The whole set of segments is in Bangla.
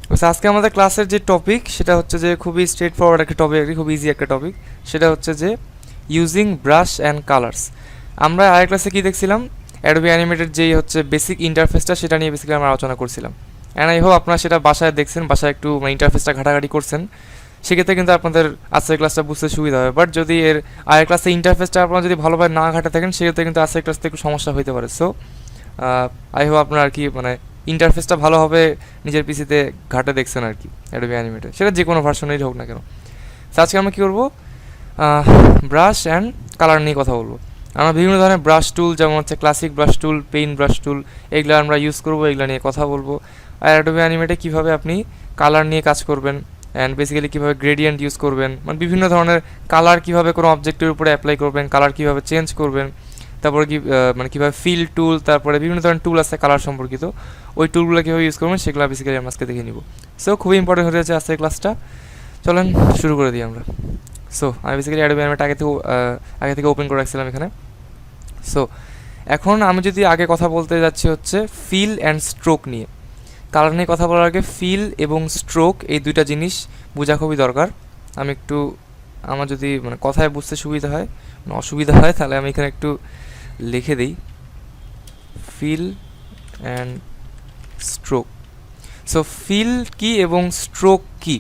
আজকে আমাদের ক্লাসের যে টপিক সেটা হচ্ছে যে খুবই স্ট্রেট ফরওয়ার্ড একটা টপিক, খুব ইজি একটা টপিক। সেটা হচ্ছে যে ইউজিং ব্রাশ অ্যান্ড কালার্স। আমরা আগের ক্লাসে কী দেখছিলাম, অ্যাডোবি অ্যানিমেটেড যেই হচ্ছে বেসিক ইন্টারফেসটা সেটা নিয়ে বেসিক্যালি আমরা আলোচনা করছিলাম। অ্যান্ড আই হোপ আপনারা সেটা বাসায় দেখছেন, বাসায় একটু ইন্টারফেসটা ঘাটাঘাটি করছেন, সেক্ষেত্রে কিন্তু আপনাদের আজকের ক্লাসটা বুঝতে সুবিধা হবে। বাট যদি এর আগের ক্লাসে ইন্টারফেসটা আপনারা যদি ভালোভাবে না ঘাটে থাকেন সেক্ষেত্রে কিন্তু আজকের ক্লাসতে একটু সমস্যা হতে পারে। সো আই হোপ আপনারা আর কি ইন্টারফেসটা ভালোভাবে নিজের পিসিতে ঘাটে দেখছেন আর কি অ্যাডোবি অ্যানিমেটে, সেটা যে কোনো ভার্সনেরই হোক না কেন। তো আজকে আমরা কী করবো, ব্রাশ অ্যান্ড কালার নিয়ে কথা বলবো। আমরা বিভিন্ন ধরনের ব্রাশ টুল, যেমন হচ্ছে ক্লাসিক ব্রাশ টুল, পেইন্ট ব্রাশ টুল, এগুলো আমরা ইউজ করবো, এগুলো নিয়ে কথা বলবো। আর অ্যাডোবি অ্যানিমেটে কীভাবে আপনি কালার নিয়ে কাজ করবেন অ্যান্ড বেসিক্যালি কীভাবে গ্রেডিয়েন্ট ইউজ করবেন, বিভিন্ন ধরনের কালার কীভাবে কোনো অবজেক্টের উপরে অ্যাপ্লাই করবেন, কালার কীভাবে চেঞ্জ করবেন, তারপরে কি কীভাবে ফিল টুল, তারপরে বিভিন্ন ধরনের টুল আছে কালার সম্পর্কিত, ওই টুলগুলো কীভাবে ইউজ করবেন সেগুলো বেসিক্যালি আমরা আজকে দেখে নিব। সো খুবই ইম্পর্টেন্ট হয়ে যাচ্ছে আজকের ক্লাসটা। চলেন শুরু করে দিই আমরা। সো আমি বেসিক্যালি অ্যাডোবি অ্যানিমেট আগে থেকে ওপেন করে রাখছিলাম এখানে। সো এখন আমি যদি আগে কথা বলতে যাচ্ছি হচ্ছে ফিল অ্যান্ড স্ট্রোক নিয়ে। কালার নিয়ে কথা বলার আগে ফিল এবং স্ট্রোক এই দুইটা জিনিস বোঝা খুবই দরকার। আমি একটু আমার যদি কথায় বুঝতে সুবিধা হয়, অসুবিধা হয়, তাহলে আমি এখানে একটু লিখে দিই fill and stroke. So fill কি এবং স্ট্রোক কি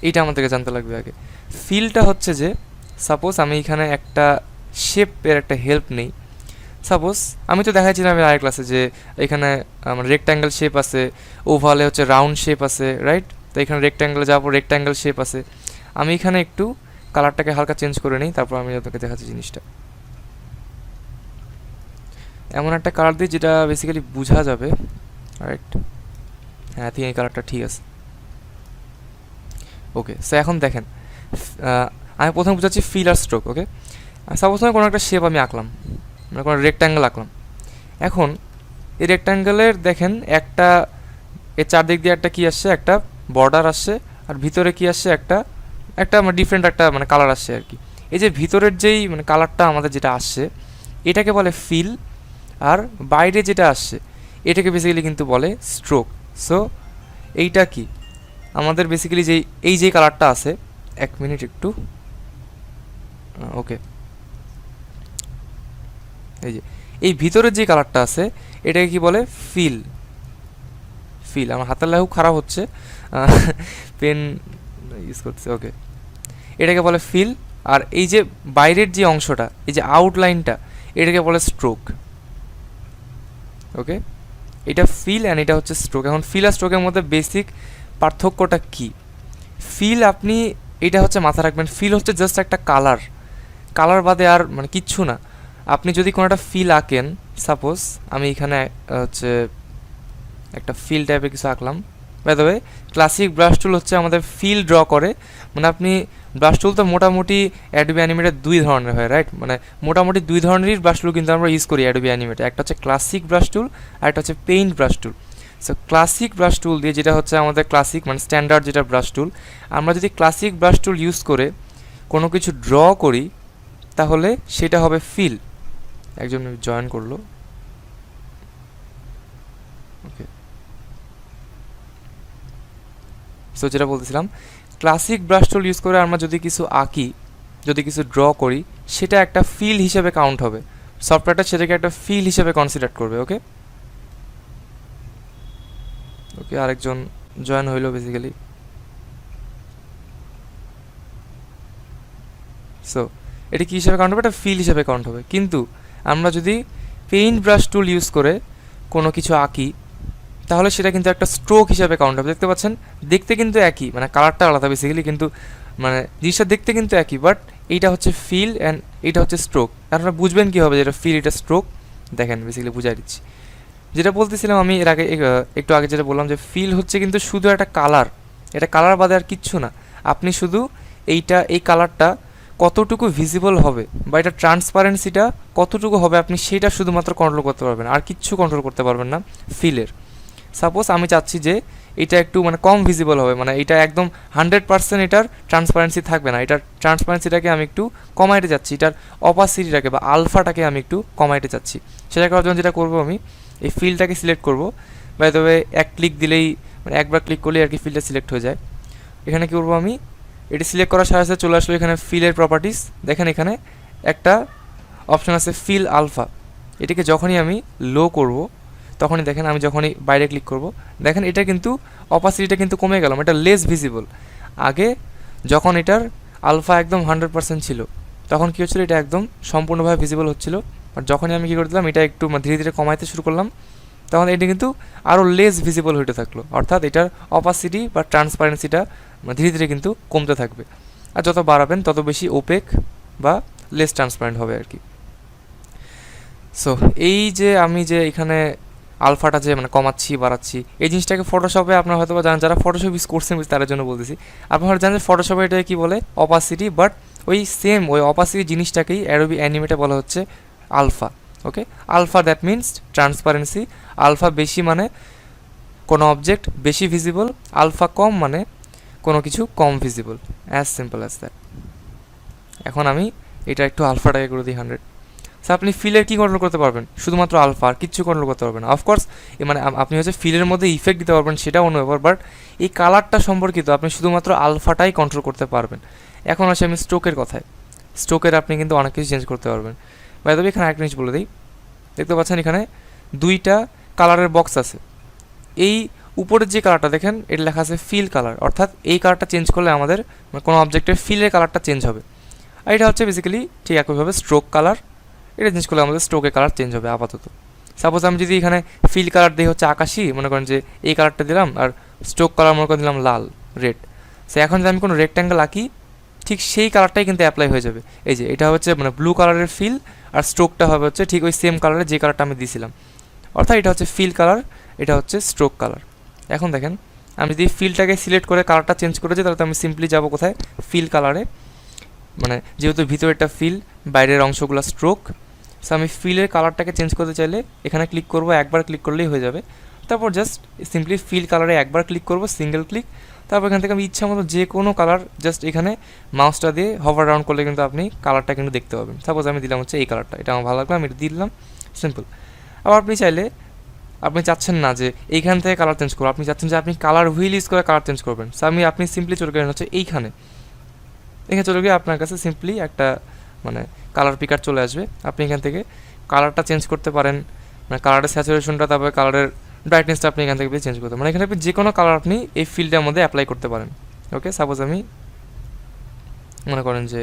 এইটা আমাদেরকে জানতে লাগবে আগে। ফিলটা হচ্ছে যে সাপোজ আমি এখানে একটা শেপের একটা হেল্প নেই। সাপোজ আমি তো দেখাচ্ছিলাম আমি আগের ক্লাসে যে এখানে আমার রেক্ট্যাঙ্গেল শেপ আছে, ওভালে হচ্ছে রাউন্ড শেপ আছে, রাইট? তো এখানে রেক্ট্যাঙ্গেলে যাওয়ার পর রেক্ট্যাঙ্গেল শেপ আছে। আমি এখানে একটু কালারটাকে হালকা চেঞ্জ করে নিই, তারপর আমি আপনাকে দেখাচ্ছি জিনিসটা। এমন একটা কালার দিই যেটা বেসিক্যালি বোঝা যাবে, রাইট? হ্যাঁ, ঠিক এই কালারটা ঠিক আছে। ওকে, সো এখন দেখেন আমি প্রথমে বোঝাচ্ছি ফিল আর স্ট্রোক। ওকে, সাপোজ আমি কোনো একটা শেপ আমি আঁকলাম, কোনো রেক্ট্যাঙ্গেল আঁকলাম। এখন এই রেক্ট্যাঙ্গেলের দেখেন একটা এর চারদিক দিয়ে একটা কী আসছে, একটা বর্ডার আসছে, আর ভিতরে কী আসছে, একটা ডিফারেন্ট একটা কালার আসছে আর কি। এই যে ভিতরের যেই কালারটা আমাদের যেটা আসছে এটাকে বলে ফিল, আর বাইরে যেটা আসছে এটাকে বেসিক্যালি কিন্তু বলে স্ট্রোক। সো এইটা কি আমাদের বেসিক্যালি যে কালারটা আছে, এক মিনিট একটু, ওকে, এই ভিতরের যে কালারটা আছে এটাকে কি বলে ফিল। আমার হাতের লেখা খুব খারাপ হচ্ছে, পেন ইউজ করছে। ওকে, এটাকে বলে ফিল। আর এই যে বাইরের যে অংশটা, এই যে আউটলাইনটা, এটাকে বলে স্ট্রোক। ওকে, এটা ফিল অ্যান্ড এটা হচ্ছে স্ট্রোক। এখন ফিল আর স্ট্রোকের মধ্যে বেসিক পার্থক্যটা কি? ফিল আপনি এটা হচ্ছে মাথা রাখবেন, ফিল হচ্ছে জাস্ট একটা কালার বাদে আর কিচ্ছু না। আপনি যদি কোনো একটা ফিল আঁকেন, সাপোজ আমি এখানে হচ্ছে একটা ফিল টাইপের কিছু আঁকলাম। By the way, classic brush tool হচ্ছে আমাদের ফিল ড্র করে। আপনি ব্রাশ টুল তো মোটামুটি অ্যাডোবি অ্যানিমেটের দুই ধরনের হয়, রাইট? মোটামুটি দুই ধরনেরই ব্রাশ টুল কিন্তু আমরা ইউজ করি অ্যাডোবি অ্যানিমেটে। একটা হচ্ছে ক্লাসিক ব্রাশ টুল আর একটা হচ্ছে পেইন্ট ব্রাশ টুল। সো ক্লাসিক ব্রাশ টুল দিয়ে, যেটা হচ্ছে আমাদের ক্লাসিক স্ট্যান্ডার্ড যেটা ব্রাশ টুল, আমরা যদি ক্লাসিক ব্রাশ টুল ইউজ করে কোনো কিছু ড্র করি তাহলে সেটা হবে ফিল। একজন জয়েন করলো, ওকে। সো যেটা বলতেছিলাম, ক্লাসিক ব্রাশ টুল ইউজ করে আমরা যদি কিছু আঁকি, যদি কিছু ড্র করি, সেটা একটা ফিল হিসেবে কাউন্ট হবে। সফটওয়্যারটা সেটাকে একটা ফিল হিসেবে কনসিডার করবে। ওকে, আরেকজন জয়েন হইলো বেসিক্যালি। সো এটা কী হিসেবে কাউন্ট হবে? এটা ফিল হিসেবে কাউন্ট হবে। কিন্তু আমরা যদি পেইন্ট ব্রাশ টুল ইউজ করে কোনো কিছু আঁকি তাহলে সেটা কিন্তু একটা স্ট্রোক হিসাবে কাউন্ট হবে। দেখতে পাচ্ছেন, দেখতে কিন্তু একই, কালারটা আলাদা বেসিক্যালি, কিন্তু জিনিসটা দেখতে কিন্তু একই, বাট এইটা হচ্ছে ফিল অ্যান্ড এইটা হচ্ছে স্ট্রোক। আপনারা বুঝবেন কী হবে যেটা ফিল, এটা স্ট্রোক। দেখেন বেসিক্যালি বুঝাই দিচ্ছি। যেটা বলতেছিলাম আমি এর আগে, একটু আগে যেটা বললাম যে ফিল হচ্ছে কিন্তু শুধু একটা কালার, এটা কালার বাদে আর কিচ্ছু না। আপনি শুধু এই কালারটা কতটুকু ভিজিবল হবে বা এটা ট্রান্সপারেন্সিটা কতটুকু হবে আপনি সেটা শুধুমাত্র কন্ট্রোল করতে পারবেন, আর কিচ্ছু কন্ট্রোল করতে পারবেন না ফিলের। সাপোজ আমি চাচ্ছি যে এটা একটু কম ভিজিবল হবে, এটা একদম 100% এটার ট্রান্সপারেন্সি থাকবে না, এটার ট্রান্সপারেন্সিটাকে আমি একটু কমাইতে চাচ্ছি, এটার অপাসিটিটাকে বা আলফাটাকে আমি একটু কমাইতে চাচ্ছি। সেটা করার জন্য যেটা করবো, আমি এই ফিলটাকে সিলেক্ট করবো। বাই দ্য ওয়ে, এক ক্লিক দিলেই মানে একবার ক্লিক করলে আর কি ফিলটা সিলেক্ট হয়ে যায়। এখানে কী করবো আমি, এটি সিলেক্ট করার সাথে সাথে চলে আসলো এখানে ফিলের প্রপার্টিস। দেখেন এখানে একটা অপশান আছে ফিল আলফা। এটিকে যখনই আমি লো করব তখনই দেখেন আমি যখনই বাইরে ক্লিক করব দেখেন এটা কিন্তু অপাসিটিটা কিন্তু কমে গেল, এটা লেস ভিজিবল। আগে যখন এটার আলফা একদম 100% ছিল তখন কী হচ্ছিলো, এটা একদম সম্পূর্ণভাবে ভিজিবল হচ্ছিলো। আর যখনই আমি কী করে দিলাম, এটা একটু ধীরে ধীরে কমাইতে শুরু করলাম, তখন এটি কিন্তু আরও লেস ভিজিবল হতে থাকলো। অর্থাৎ এটার অপাসিটি বা ট্রান্সপারেন্সিটা ধীরে ধীরে কিন্তু কমতে থাকবে। আর যত বাড়াবেন তত বেশি ওপেক বা লেস ট্রান্সপারেন্ট হবে আর কি। সো এই যে আমি যে এখানে আলফাটা যে কমাচ্ছি বাড়াচ্ছি, এই জিনিসটাকে ফটোশপে আপনারা হয়তো বা জানেন, যারা ফটোশপ ইউজ করছেন তাদের জন্য বলতেছি। আপনারা জানেন ফটোশপে এটাকে কী বলে, অপাসিটি, বাট ওই সেম ওই অপাসিটি জিনিসটাকেই অ্যাডোবি অ্যানিমেটে বলা হচ্ছে alpha. Okay, alpha that means transparency. Alpha বেশি মানে কোনো অবজেক্ট বেশি ভিজিবল, আলফা কম মানে কোনো কিছু কম visible, as simple as that. এখন আমি এটা একটু আলফাটাকে করে দিই 100। সো আপনি ফিলের কী কন্ট্রোল করতে পারবেন, শুধুমাত্র আলফা, আর কিচ্ছু কন্ট্রোল করতে পারবেন না। অফকোর্স আপনি হচ্ছে ফিলের মধ্যে ইফেক্ট দিতে পারবেন, সেটা অন্য ব্যাপার, বাট এই কালারটা সম্পর্কিত আপনি শুধুমাত্র আলফাটাই কন্ট্রোল করতে পারবেন। এখন আসে আমি স্ট্রোকের কথায়। স্ট্রোকের আপনি কিন্তু অনেক কিছু চেঞ্জ করতে পারবেন। বাই দ্য ওয়ে এখানে একটা জিনিস বলে দিই, দেখতে পাচ্ছেন এখানে দুইটা কালারের বক্স আছে। এই উপরের যে কালারটা দেখেন এটা লেখা আছে ফিল কালার, অর্থাৎ এই কালারটা চেঞ্জ করলে আমাদের কোনো অবজেক্টের ফিলের কালারটা চেঞ্জ হবে। আর এটা হচ্ছে বেসিক্যালি ঠিক একইভাবে স্ট্রোক কালার, এটা চেঞ্জ করলে আমাদের স্ট্রোকের কালার চেঞ্জ হবে আপাতত। সাপোজ আমি যদি এখানে ফিল কালার দিই হচ্ছে আকাশি, মনে করেন যে এই কালারটা দিলাম, আর স্ট্রোক কালার মনে করে দিলাম লাল, রেড। সো এখন যদি আমি কোনো রেক্ট্যাঙ্গেল আঁকি ঠিক সেই কালারটাই কিন্তু অ্যাপ্লাই হয়ে যাবে। এই যে এটা হচ্ছে ব্লু কালারের ফিল, আর স্ট্রোকটা হবে হচ্ছে ঠিক ওই সেম কালারের যে কালারটা আমি দিয়েছিলাম। অর্থাৎ এটা হচ্ছে ফিল কালার, এটা হচ্ছে স্ট্রোক কালার। এখন দেখেন আমি যদি ফিলটাকে সিলেক্ট করে কালারটা চেঞ্জ করেছি, তাহলে তো আমি সিম্পলি যাব কোথায়, ফিল কালারে, যেহেতু ভিতরেরটা ফিল, বাইরের অংশগুলো স্ট্রোক। সো আমি ফিলের কালারটাকে চেঞ্জ করতে চাইলে এখানে ক্লিক করব, একবার ক্লিক করলেই হয়ে যাবে। তারপর জাস্ট সিম্পলি ফিল কালারে একবার ক্লিক করব, সিঙ্গেল ক্লিক। তারপর এখান থেকে আমি ইচ্ছা মতো যে কোনো কালার জাস্ট এখানে মাউসটা দিয়ে হভার রাউন্ড করলে কিন্তু আপনি কালারটা কিন্তু দেখতে পাবেন। সাপোজ আমি দিলাম হচ্ছে এই কালারটা, এটা আমার ভালো লাগবে, আমি এটা দিলাম, সিম্পল। আবার আপনি চাইলে, আপনি চাচ্ছেন না যে এইখান থেকে কালার চেঞ্জ করবো, আপনি চাচ্ছেন যে আপনি কালার হুইল ইউজ করে কালার চেঞ্জ করবেন। সো আপনি সিম্পলি চলে গেলেন হচ্ছে এখানে চলে গিয়ে আপনার কাছে সিম্পলি একটা কালার পিকার চলে আসবে। আপনি এখান থেকে কালারটা চেঞ্জ করতে পারেন, কালারের স্যাচুরেশনটা, তারপরে কালারের ব্রাইটনেসটা আপনি এখান থেকে চেঞ্জ করতে পারেন। এখানে আপনি যে কোনো কালার আপনি এই ফিল্ডের মধ্যে অ্যাপ্লাই করতে পারেন। ওকে, সাপোজ আমি মনে করেন যে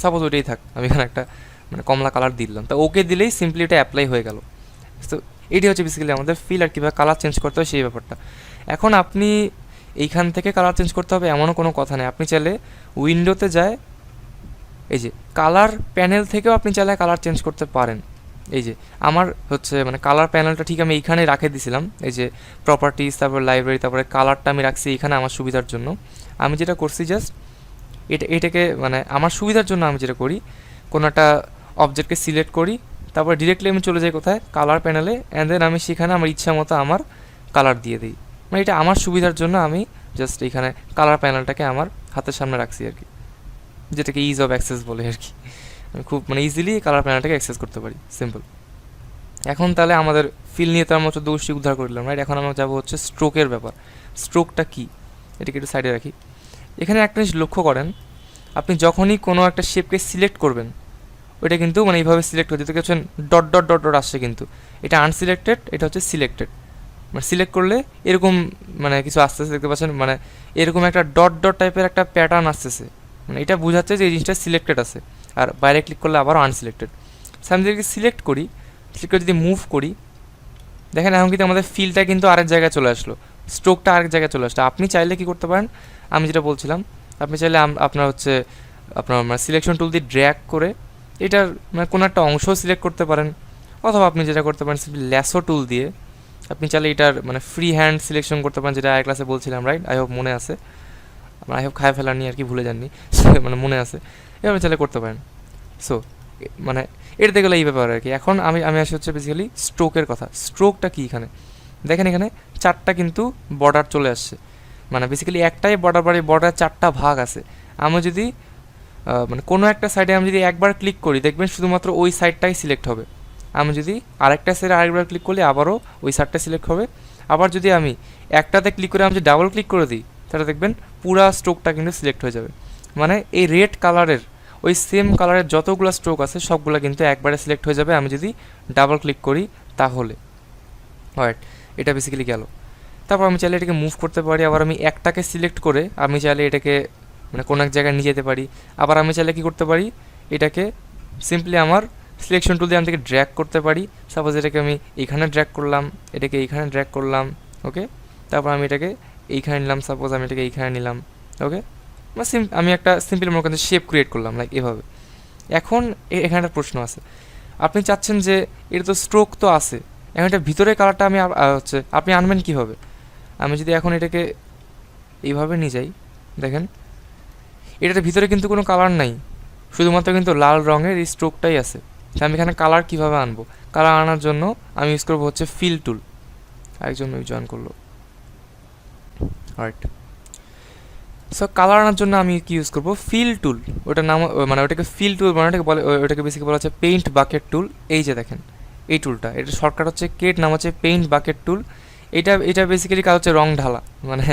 সাপোজ ওইটাই থাক, আমি এখানে একটা কমলা কালার দিলাম, তো ওকে দিলেই সিম্পলি এটা অ্যাপ্লাই হয়ে গেল। তো এটি হচ্ছে বেসিক্যালি আমাদের ফিল, আর কীভাবে কালার চেঞ্জ করতে হয় সেই ব্যাপারটা। এখন আপনি এইখান থেকে কালার চেঞ্জ করতে হবে এমনও কোনো কথা নেই। আপনি চাইলে উইন্ডোতে যায়, এই যে কালার প্যানেল থেকেও আপনি চাইলে কালার চেঞ্জ করতে পারেন। এই যে আমার হচ্ছে কালার প্যানেলটা ঠিক আমি এইখানে রাখে দিয়েছিলাম, এই যে প্রপার্টিস, তারপর লাইব্রেরি, তারপরে কালারটা আমি রাখছি এইখানে আমার সুবিধার জন্য। আমি যেটা করছি জাস্ট এটাকে আমার সুবিধার জন্য আমি যেটা করি, কোনো একটা অবজেক্টকে সিলেক্ট করি, তারপর ডিরেক্টলি আমি চলে যাই কোথায়, কালার প্যানেলে, অ্যান্ড দেন আমি সেখানে আমার ইচ্ছা মতো আমার কালার দিয়ে দিই। এটা আমার সুবিধার জন্য আমি জাস্ট এইখানে কালার প্যানেলটাকে আমার হাতের সামনে রাখছি আর কি, যেটাকে ইজ অফ অ্যাক্সেস বলে আর কি। আমি খুব ইজিলি কালার প্যানেলটাকে অ্যাক্সেস করতে পারি, সিম্পল। এখন তাহলে আমাদের ফিল নিয়ে তো আমরা 14টি উদ্ধার করলাম, রাইট? এখন আমরা যাবো হচ্ছে স্ট্রোকের ব্যাপার। স্ট্রোকটা কী, এটাকে একটু সাইডে রাখি। এখানে একটা জিনিস লক্ষ্য করেন, আপনি যখনই কোনো একটা শেপকে সিলেক্ট করবেন, ওইটা কিন্তু এইভাবে সিলেক্ট হয়ে যেতে হচ্ছেন ডট ডট ডট ডট আসছে, কিন্তু এটা আনসিলেক্টেড, এটা হচ্ছে সিলেক্টেড। সিলেক্ট করলে এরকম কিছু আসতেছে, দেখতে পাচ্ছেন, এরকম একটা ডট ডট টাইপের একটা প্যাটার্ন আসতেছে, এটা বোঝাচ্ছে যে এই জিনিসটা সিলেক্টেড আছে। আর বাইরে ক্লিক করলে আবারও আনসিলেক্টেড। সো আমি যদি সিলেক্ট করি, সিলেক্ট করে যদি মুভ করি, দেখেন এখন কিন্তু আমাদের ফিলটা কিন্তু আরেক জায়গায় চলে আসলো, স্ট্রোকটা আরেক জায়গায় চলে আসলো। আপনি চাইলে কি করতে পারেন, আমি যেটা বলছিলাম, আপনি চাইলে আপনার হচ্ছে আপনার সিলেকশন টুল দিয়ে ড্র্যাগ করে এটার কোনো একটা অংশ সিলেক্ট করতে পারেন, অথবা আপনি যেটা করতে পারেন সিম্পলি ল্যাসো টুল দিয়ে আপনি চাইলে এটার ফ্রি হ্যান্ড সিলেকশন করতে পারেন, যেটা ক্লাসে বলছিলাম, রাইট? আই হোপ মনে আছে, আই হোপ খায় ফেলার নিয়ে আর কি ভুলে যাননি, মনে আছে, এভাবে চাইলে করতে পারেন। সো এটা গেলে এই ব্যাপার আর কি। এখন আমি আসি হচ্ছে বেসিক্যালি স্ট্রোকের কথা। স্ট্রোকটা কি, এখানে দেখেন এখানে 4টা কিন্তু বর্ডার চলে আসছে, বেসিক্যালি একটাই বর্ডার, বর্ডার 4টা ভাগ আছে। আমি যদি কোনো একটা সাইডে আমি যদি একবার ক্লিক করি, দেখবেন শুধুমাত্র ওই সাইডটাই সিলেক্ট হবে। আমি যদি আরেকটা সেলে আরেকবার ক্লিক করলে আবারও ওই সারটা সিলেক্ট হবে। আবার যদি আমি একটাতে ক্লিক করে আমি যদি ডাবল ক্লিক করে দিই তাহলে দেখবেন পুরা স্ট্রোকটা কিন্তু সিলেক্ট হয়ে যাবে। মানে এই রেড কালারের ওই সেম কালারের যতগুলো স্ট্রোক আছে সবগুলো কিন্তু একবারে সিলেক্ট হয়ে যাবে আমি যদি ডাবল ক্লিক করি তাহলে। রাইট, এটা বেসিক্যালি গেল। তারপর আমি চাইলে এটাকে মুভ করতে পারি, আবার আমি একটাকে সিলেক্ট করে আমি চাইলে এটাকে মানে কোনো এক জায়গায় নিয়ে যেতে পারি। আবার আমি চাইলে কী করতে পারি, এটাকে সিম্পলি আমার সিলেকশন টুল দিয়ে আমি এটাকে ড্র্যাগ করতে পারি। সাপোজ এটাকে আমি এইখানে ড্র্যাগ করলাম, এটাকে এইখানে ড্র্যাগ করলাম, ওকে। তারপর আমি এটাকে এইখানে নিলাম, সাপোজ আমি এটাকে এইখানে নিলাম, ওকে। আমি একটা সিম্পল মনে করেন শেপ ক্রিয়েট করলাম লাইক এভাবে। এখন এখানে একটা প্রশ্ন আছে, আপনি চাচ্ছেন যে এটা তো স্ট্রোক তো আছে, এখন এটা ভিতরের কালারটা আমি হচ্ছে আপনি আনবেন কীভাবে? আমি যদি এখন এটাকে এইভাবে নিয়ে যাই, দেখেন এটার ভিতরে কিন্তু কোনো কালার নাই, শুধুমাত্র কিন্তু লাল রঙের এই স্ট্রোকটাই আছে। আমি এখানে কালার কীভাবে আনবো? কালার আনার জন্য আমি ইউজ করবো হচ্ছে ফিল টুল। একজন জয়েন করলো, রাইট। সো কালার আনার জন্য আমি কি ইউজ করবো? Fill tool. ওটার নাম মানে ওটাকে ফিল টুল মানে ওটাকে বলে, ওটাকে বেসিক্যালি বলা হচ্ছে পেইন্ট বাকেট টুল। এই যে দেখেন এই টুলটা, এটা শর্টকাট হচ্ছে কেট, নাম হচ্ছে পেইন্ট বাকেট টুল। এটা বেসিক্যালি কাজ হচ্ছে রং ঢালা। মানে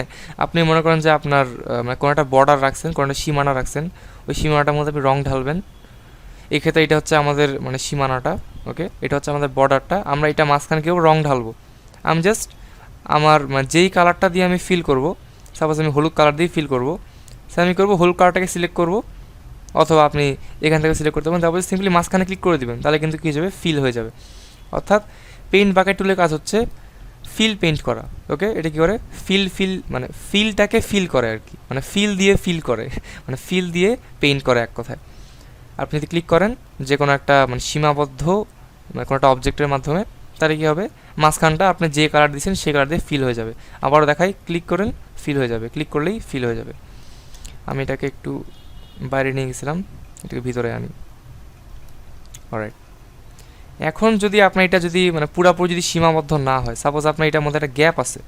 আপনি মনে করেন যে আপনার মানে কোনো একটা বর্ডার রাখছেন, কোনো একটা সীমানা রাখছেন, ওই সীমানাটার মধ্যে আপনি রং ঢালবেন। এক্ষেত্রে এটা হচ্ছে আমাদের মানে সীমানাটা, ওকে। এটা হচ্ছে আমাদের বর্ডারটা, আমরা এটা মাঝখানে কেউ রং ঢালবো। আমি জাস্ট আমার মানে যেই কালারটা দিয়ে আমি ফিল করব, সাপোজ আমি হলুদ কালার দিয়ে ফিল করব, সে আমি করবো হলুদ কালারটাকে সিলেক্ট করব, অথবা আপনি এখান থেকে সিলেক্ট করতে পারেন। তারপরে সিম্পলি মাঝখানে ক্লিক করে দেবেন, তাহলে কিন্তু কী হয়ে যাবে, ফিল হয়ে যাবে। অর্থাৎ পেইন্ট বাকেট টুলের কাজ হচ্ছে ফিল পেইন্ট করা, ওকে। এটা কী করে, ফিল মানে ফিলটাকে ফিল করে আর কি, মানে ফিল দিয়ে ফিল করে, মানে ফিল দিয়ে পেইন্ট করে এক কথায়। আপনি যদি ক্লিক করেন যে কোনো একটা মানে সীমাবদ্ধ মানে কোনো একটা অবজেক্টের মাধ্যমে, তাহলে কী হবে, মাঝখানটা আপনি যে কালার দিয়েছেন সেই কালার দিয়ে ফিল হয়ে যাবে। আবারও দেখাই, ক্লিক করেন, ফিল হয়ে যাবে, ক্লিক করলেই ফিল হয়ে যাবে। আমি এটাকে একটু বাইরে নিয়ে গেছিলাম, এটাকে ভিতরে আনি, অলরাইট। এখন যদি আপনার এটা যদি মানে পুরোপুরি যদি সীমাবদ্ধ না হয়, সাপোজ আপনার এটার মধ্যে একটা গ্যাপ আছে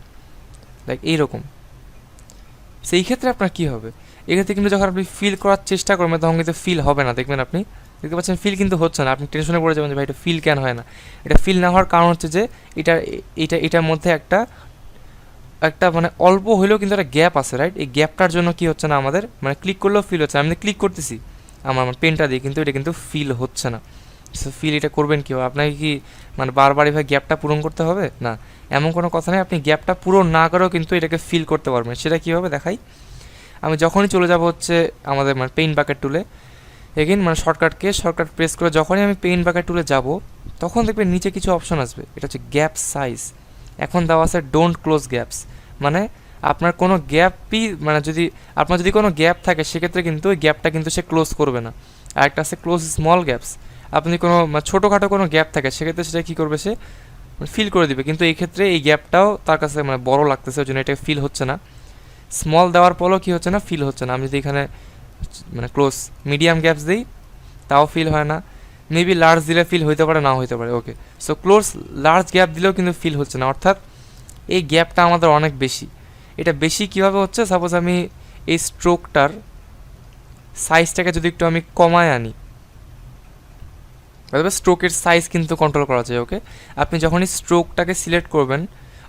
লাইক এইরকম, সেই ক্ষেত্রে আপনার কী হবে, এক্ষেত্রে কিন্তু যখন আপনি ফিল করার চেষ্টা করবেন তখন কিন্তু ফিল হবে না। দেখবেন আপনি দেখতে পাচ্ছেন ফিল কিন্তু হচ্ছে না, আপনি টেনশনে পড়ে যাবেন যে ভাই এটা ফিল কেন হয় না। এটা ফিল না হওয়ার কারণ হচ্ছে যে এটার মধ্যে একটা মানে অল্প হলেও কিন্তু একটা গ্যাপ আছে, রাইট। এই গ্যাপটার জন্য কি হচ্ছে না, আমাদের মানে ক্লিক করলেও ফিল হচ্ছে না। আমি ক্লিক করতেছি আমার পেনটা দিয়ে, কিন্তু এটা কিন্তু ফিল হচ্ছে না। সো ফিল এটা করবেন কীভাবে? আপনাকে কি মানে বারবার এভাবে গ্যাপটা পূরণ করতে হবে? না, এমন কোনো কথা নেই। আপনি গ্যাপটা পূরণ না করেও কিন্তু এটাকে ফিল করতে পারবেন। সেটা কীভাবে দেখাই, আমি যখনই চলে যাব হচ্ছে আমাদের মানে পেইন্ট বাকেট টুলে, এগেইন মানে শর্টকাট প্রেস করে যখনই আমি পেইন্ট বাকেট টুলে যাব, তখন দেখবেন নিচে কিছু অপশন আসবে, এটা হচ্ছে গ্যাপ সাইজ। এখন দেওয়া আছে ডোন্ট ক্লোজ গ্যাপস, মানে আপনার কোনো গ্যাপই মানে যদি আপনার যদি কোনো গ্যাপ থাকে সেক্ষেত্রে কিন্তু ওই গ্যাপটা কিন্তু সে ক্লোজ করবে না। আর একটা আছে ক্লোজ স্মল গ্যাপস, আপনি কোনো ছোটোখাটো কোনো গ্যাপ থাকে সেক্ষেত্রে সেটা কী করবে, সে ফিল করে দিবে। কিন্তু এই ক্ষেত্রে এই গ্যাপটাও তার কাছে মানে বড় লাগতেছে, ওই জন্য এটা ফিল হচ্ছে না। স্মল দেওয়ার পরও কী হচ্ছে না, ফিল হচ্ছে না। আমি যদি এখানে মানে ক্লোজ মিডিয়াম গ্যাপস দিই তাও ফিল হয় না, মেবি লার্জ দিলে ফিল হইতে পারে, নাও হইতে পারে, ওকে। সো ক্লোজ লার্জ গ্যাপ দিলেও কিন্তু ফিল হচ্ছে না, অর্থাৎ এই গ্যাপটা আমাদের অনেক বেশি। এটা বেশি কীভাবে হচ্ছে, সাপোজ আমি এই স্ট্রোকটার সাইজটাকে যদি একটু আমি কমায় আনি, তবে স্ট্রোকের সাইজ কিন্তু কন্ট্রোল করা যায়, ওকে। আপনি যখনই স্ট্রোকটাকে সিলেক্ট করবেন,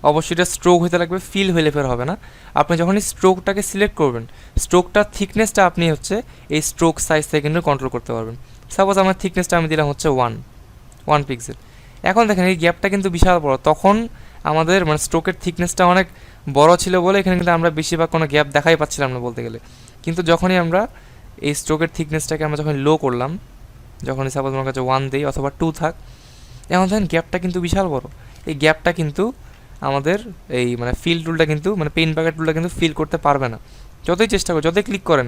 অবশ্যই এটা স্ট্রোক হতে লাগবে, ফিল হইলে ফের হবে না। আপনি যখনই স্ট্রোকটাকে সিলেক্ট করবেন, স্ট্রোকটার থিকনেসটা আপনি হচ্ছে এই স্ট্রোক সাইজ থেকে কিন্তু কন্ট্রোল করতে পারবেন। সাপোজ আমার থিকনেসটা আমি দিলাম হচ্ছে 1 পিক্সেল। এখন দেখেন এই গ্যাপটা কিন্তু বিশাল বড়, তখন আমাদের মানে স্ট্রোকের থিকনেসটা অনেক বড় ছিল বলে এখানে কিন্তু আমরা বেশিরভাগ কোনো গ্যাপ দেখাই পাচ্ছিলাম না বলতে গেলে। কিন্তু যখনই আমরা এই স্ট্রোকের থিকনেসটাকে আমরা যখন লো করলাম, যখনই সাপোজ আমার কাছে 1 দিই অথবা 2 থাক, এখন দেখেন গ্যাপটা কিন্তু বিশাল বড়। এই গ্যাপটা কিন্তু আমাদের এই মানে ফিল টুলটা কিন্তু মানে পেইন্ট বাকেট টুলটা কিন্তু ফিল করতে পারবে না। যতই চেষ্টা করেন, যতই ক্লিক করেন,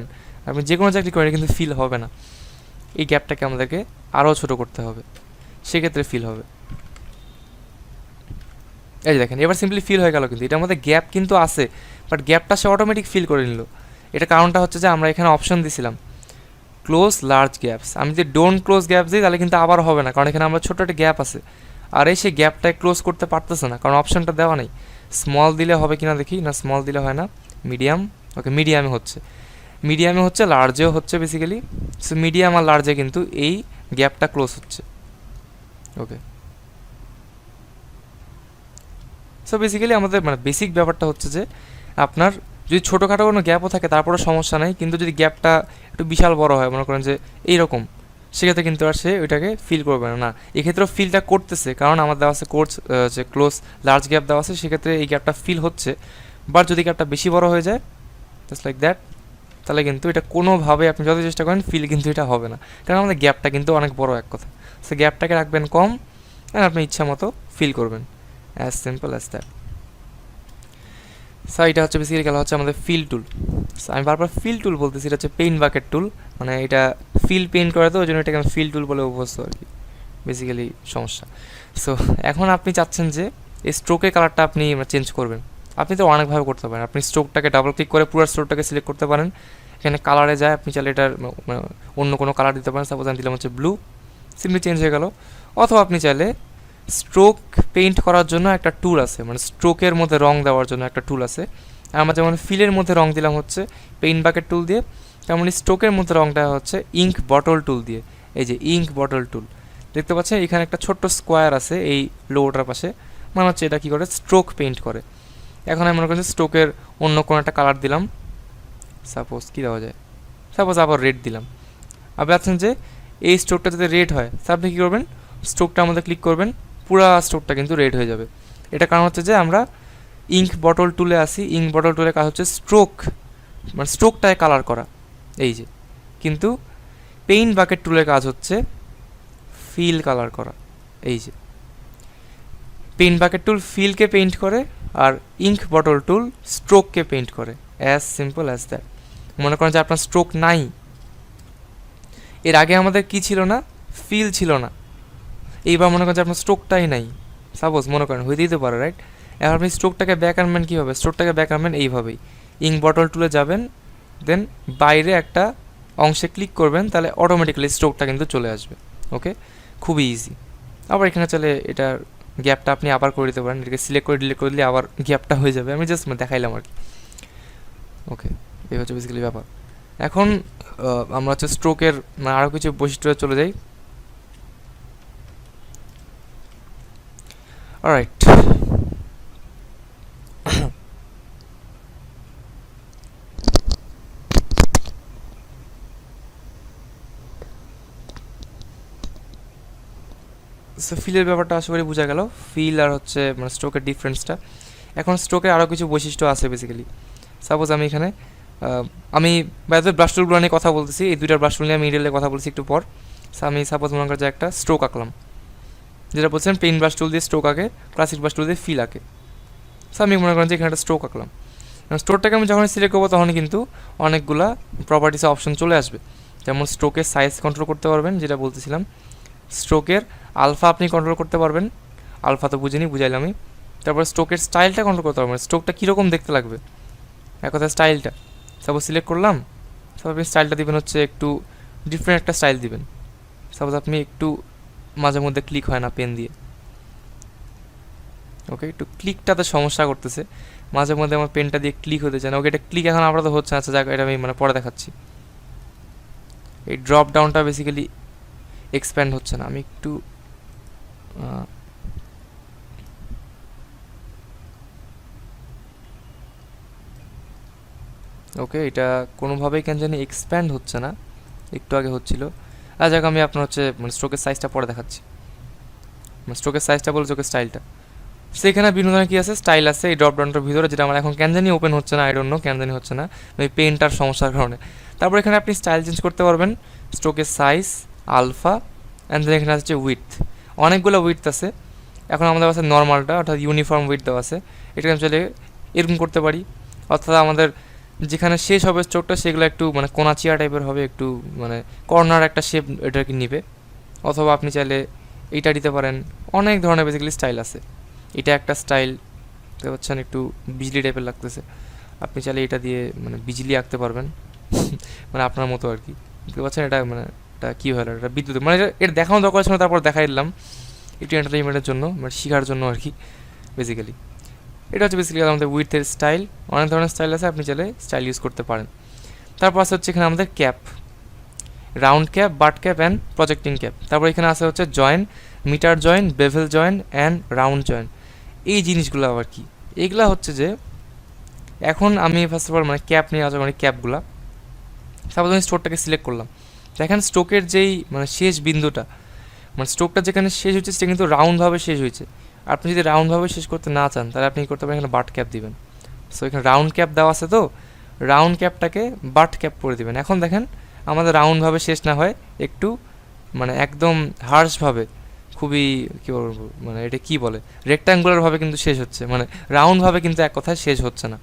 আপনি যে কোনো জায়গায় ক্লিক করেন কিন্তু ফিল হবে না। এই গ্যাপটাকে আমাদেরকে আরও ছোটো করতে হবে, সেক্ষেত্রে ফিল হবে। এই যে দেখেন এবার সিম্পলি ফিল হয়ে গেল, কিন্তু এটার মধ্যে গ্যাপ কিন্তু আছে, বাট গ্যাপটা সে অটোমেটিক ফিল করে নিল। এটা কারণটা হচ্ছে যে আমরা এখানে অপশন দিয়েছিলাম ক্লোজ লার্জ গ্যাপস। আমি যদি ডোন্ট ক্লোজ গ্যাপস দিই তাহলে কিন্তু আবার হবে না, কারণ এখানে আমরা ছোটো একটা গ্যাপ আছে, আর এই সেই গ্যাপটায় ক্লোজ করতে পারতেছে না, কারণ অপশনটা দেওয়া নেই। স্মল দিলে হবে কিনা দেখি, না স্মল দিলে হয় না, মিডিয়াম, ওকে মিডিয়ামে হচ্ছে, লার্জেও হচ্ছে বেসিক্যালি। সো মিডিয়াম আর লার্জে কিন্তু এই গ্যাপটা ক্লোজ হচ্ছে, ওকে। সো বেসিক্যালি আমাদের মানে বেসিক ব্যাপারটা হচ্ছে যে আপনার যদি ছোটোখাটো কোনো গ্যাপও থাকে তারপরে সমস্যা নাই, কিন্তু যদি গ্যাপটা একটু বিশাল বড় হয়, মনে করেন যে এইরকম, সেক্ষেত্রে কিন্তু আর সে ওইটাকে ফিল করবে না। না, এক্ষেত্রেও ফিলটা করতেছে, কারণ আমার দেওয়া আছে কোর্স যে ক্লোজ লার্জ গ্যাপ দেওয়া আছে, সেক্ষেত্রে এই গ্যাপটা ফিল হচ্ছে। বাট যদি গ্যাপটা বেশি বড় হয়ে যায় জাস্ট লাইক দ্যাট, তাহলে কিন্তু এটা কোনোভাবে আপনি যত চেষ্টা করেন ফিল কিন্তু এটা হবে না, কারণ আমাদের গ্যাপটা কিন্তু অনেক বড় এক কথা। সো গ্যাপটাকে রাখবেন কম, আর আপনি ইচ্ছা মতো ফিল করবেন, as simple as that. So এটা হচ্ছে বেসিক্যালি গেল হচ্ছে আমাদের ফিল টুল। সো আমি বারবার ফিল টুল বলতেছি, এটা হচ্ছে পেইন্ট বাকেট টুল, মানে এটা ফিল পেইন্ট করে, তো ওই জন্য এটাকে আমি ফিল টুল বলে অভ্যস্ত আর কি, বেসিক্যালি সমস্যা। সো এখন আপনি চাচ্ছেন যে এই স্ট্রোকের কালারটা আপনি চেঞ্জ করবেন, আপনি তো অনেকভাবে করতে পারেন। আপনি স্ট্রোকটাকে ডাবল ক্লিক করে পুরো স্ট্রোকটাকে সিলেক্ট করতে পারেন, এখানে কালারে যায়, আপনি চাইলে এটার অন্য কোনো কালার দিতে পারেন, সাপোজ আমি দিলাম হচ্ছে ব্লু, সিম্পলি চেঞ্জ হয়ে গেল। অথবা আপনি চাইলে স্ট্রোক পেইন্ট করার জন্য একটা টুল আছে, মানে স্ট্রোকের মধ্যে রং দেওয়ার জন্য একটা টুল আছে। আমরা যেমন ফিলের মধ্যে রং দিলাম হচ্ছে পেইন্ট বাকেট টুল দিয়ে, তেমনি স্ট্রোকের মধ্যে রং দেওয়া হচ্ছে ইঙ্ক বটল টুল দিয়ে। এই যে ইঙ্ক বটল টুল দেখতে পাচ্ছেন, এখানে একটা ছোট্ট স্কোয়ার আছে এই লোগোটার পাশে, মানে হচ্ছে এটা কী করে স্ট্রোক পেইন্ট করে। এখন আমি মনে করছি স্ট্রোকের অন্য কোনো একটা কালার দিলাম, সাপোজ কী দেওয়া যায়, সাপোজ আবার রেড দিলাম। আপনি ভাবছেন যে এই স্ট্রোকটা যাতে রেড হয়, তা আপনি কী করবেন, স্ট্রোকটার মধ্যে ক্লিক করবেন, পুরা স্ট্রোকটা কিন্তু রেড হয়ে যাবে। এটা কারণ হচ্ছে যে আমরা ইঙ্ক বটল টুলে আসি, ইঙ্ক বটল টুলের কাজ হচ্ছে স্ট্রোক, মানে স্ট্রোকটায় কালার করা, এই যে। কিন্তু পেইন্ট বাকেট টুলের কাজ হচ্ছে ফিল কালার করা, এই যে। পেইন্ট বাকেট টুল ফিলকে পেইন্ট করে, আর ইঙ্ক বটল টুল স্ট্রোককে পেইন্ট করে, অ্যাজ সিম্পল অ্যাজ দ্যাট। মনে করেন যে আপনার স্ট্রোক নাই, এর আগে আমাদের কি ছিল না, ফিল ছিল না, এইবার মনে করেন যে আপনার স্ট্রোকটাই নাই, সাপোজ মনে করেন হয়ে দিতে পারে, রাইট। এবার আপনি স্ট্রোকটাকে ব্যাক আনবেন কীভাবে, স্ট্রোকটাকে ব্যাক আনবেন এইভাবেই, ইঙ্ক বটল টুলে যাবেন, দেন বাইরে একটা অংশে ক্লিক করবেন, তাহলে অটোমেটিক্যালি স্ট্রোকটা কিন্তু চলে আসবে। ওকে, খুবই ইজি। আবার এখানে চলে এটার গ্যাপটা আপনি আবার করে দিতে পারেন, এটাকে সিলেক্ট করে ডিলিট করে দিলে আবার গ্যাপটা হয়ে যাবে, আমি জাস্ট দেখাইলাম আর কি। ওকে, এই হচ্ছে বেসিক্যালি ব্যাপার। এখন আমরা হচ্ছে স্ট্রোকের আরও কিছু বৈশিষ্ট্য চলে যাই। অলরাইট, সো ফিলের ব্যাপারটা আশা করি বোঝা গেল, ফিল আর হচ্ছে মানে স্ট্রোকের ডিফারেন্সটা। এখন স্ট্রোকের আরও কিছু বৈশিষ্ট্য আছে বেসিক্যালি। সাপোজ আমি এখানে আমি বাইরে ব্রাশ টুলগুলো নিয়ে কথা বলতেছি, এই দুইটার ব্রাশ টুল নিয়ে আমি মিডলে কথা বলছি একটু পর। সো আমি সাপোজ মনে করি যে একটা স্ট্রোক আঁকলাম, যেটা বলছেন পেইন্ট ব্রাশ টুল দিয়ে স্ট্রোক আঁকে, ক্লাসিক ব্রাশ টুল দিয়ে ফিল আঁকে। সো আমি মনে করেন যে এখানে একটা স্ট্রোক আঁকলাম, স্ট্রোকটাকে আমি যখন সিলেক্ট করবো তখন কিন্তু অনেকগুলা প্রপার্টিস অপশন চলে আসবে। যেমন স্ট্রোকের সাইজ কন্ট্রোল করতে পারবেন, যেটা বলতেছিলাম, স্ট্রোকের আলফা আপনি কন্ট্রোল করতে পারবেন, আলফা তো বুঝিনি, বুঝাইলাম আমি। তারপর স্ট্রোকের স্টাইলটা কন্ট্রোল করতে পারবেন, স্ট্রোকটা কীরকম দেখতে লাগবে, এক কথা স্টাইলটা। সাপোজ সিলেক্ট করলাম, সাপোজ আপনি স্টাইলটা দিবেন হচ্ছে একটু ডিফারেন্ট একটা স্টাইল দিবেন। সাপোজ আপনি একটু মাঝে মধ্যে ক্লিক হয় না পেন দিয়ে, ওকে, একটু ক্লিকটাতে সমস্যা করতেছে, মাঝে মধ্যে আমার পেনটা দিয়ে ক্লিক হতে চায় না। ওকে, এটা ক্লিক এখন আপাতত হচ্ছে, আচ্ছা যাক, এটা আমি পরে দেখাচ্ছি। এই ড্রপ ডাউনটা বেসিক্যালি এক্সপ্যান্ড হচ্ছে না, আমি একটু ওকে, এটা কোনোভাবেই কেন জানি এক্সপ্যান্ড হচ্ছে না, একটু আগে হচ্ছিল। আর যাক, আমি আপনার হচ্ছে স্ট্রোকের সাইজটা পরে দেখাচ্ছি, স্ট্রোকের সাইজটা বলে চোখের স্টাইলটা। সেখানে বিভিন্ন ধরনের কী আছে, স্টাইল আছে এই ড্রপ ডাউনটার ভিতরে, যেটা আমার এখন কেন জানি ওপেন হচ্ছে না, আই ডোন্ট নো কেন জানি হচ্ছে না, ওই পেনটার সমস্যার কারণে। তারপর এখানে আপনি স্টাইল চেঞ্জ করতে পারবেন, স্ট্রোকের সাইজ, আলফা, অ্যান্ড দেন এখানে আছে উইথ, অনেকগুলো উইথ আছে। এখন আমাদের কাছে নর্মালটা অর্থাৎ ইউনিফর্ম উইথ দেওয়া আছে, এটা আমি চলে এরকম করতে পারি। অর্থাৎ আমাদের যেখানে শেষ হবে স্ট্রোকটা সেগুলো একটু কোনাচিয়া টাইপের হবে, একটু কর্নার একটা শেপ এটাকে নিবে। অথবা আপনি চাইলে এইটা দিতে পারেন, অনেক ধরনের বেসিক্যালি স্টাইল আছে। এটা একটা স্টাইল দেখতে পাচ্ছেন, একটু বিজলি টাইপের লাগতেছে, আপনি চাইলে এটা দিয়ে বিজলি আঁকতে পারবেন আপনার মতো আর কি, দেখতে পাচ্ছেন। এটা এটা কী হলো, এটা বিদ্যুৎ, এটা দেখানো দরকার ছিল, তারপর দেখাই দিলাম একটু এন্টারটেনমেন্টের জন্য, শেখার জন্য আর কি বেসিক্যালি। এটা হচ্ছে বেসিক্যালি আমাদের উইথের স্টাইল, অনেক ধরনের স্টাইল আছে, আপনি চাইলে স্টাইল ইউজ করতে পারেন। তারপর আছে হচ্ছে এখানে আমাদের cap, round cap, butt cap and projecting cap. তারপর এখানে আছে হচ্ছে join, mitre join, bevel join and round join. এই জিনিসগুলো আবার কি? এগুলা হচ্ছে যে এখন আমি ফার্স্ট অফ অল মানে ক্যাপ নিয়ে আসবো, মানে ক্যাপগুলা সাপোজ আমি স্ট্রোকটাকে সিলেক্ট করলাম, দেখেন স্ট্রোকের যেই মানে শেষ বিন্দুটা, মানে স্ট্রোকটা যেখানে শেষ হচ্ছে সেটা কিন্তু রাউন্ডভাবে শেষ হয়েছে। আপনি যদি রাউন্ডভাবে শেষ করতে না চান তাহলে আপনি কী করতে পারেন, এখানে বাট ক্যাপ দিবেন। সো এখানে রাউন্ড ক্যাপ দেওয়া আছে, তো রাউন্ড ক্যাপটাকে বাট ক্যাপ করে দিবেন। এখন দেখেন আমাদের রাউন্ডভাবে শেষ না হয় একটু মানে একদম হার্শভাবে, খুবই কী বলবো মানে এটা কী বলে, রেক্ট্যাঙ্গুলারভাবে কিন্তু শেষ হচ্ছে, মানে রাউন্ডভাবে কিন্তু এক কথায় শেষ হচ্ছে না,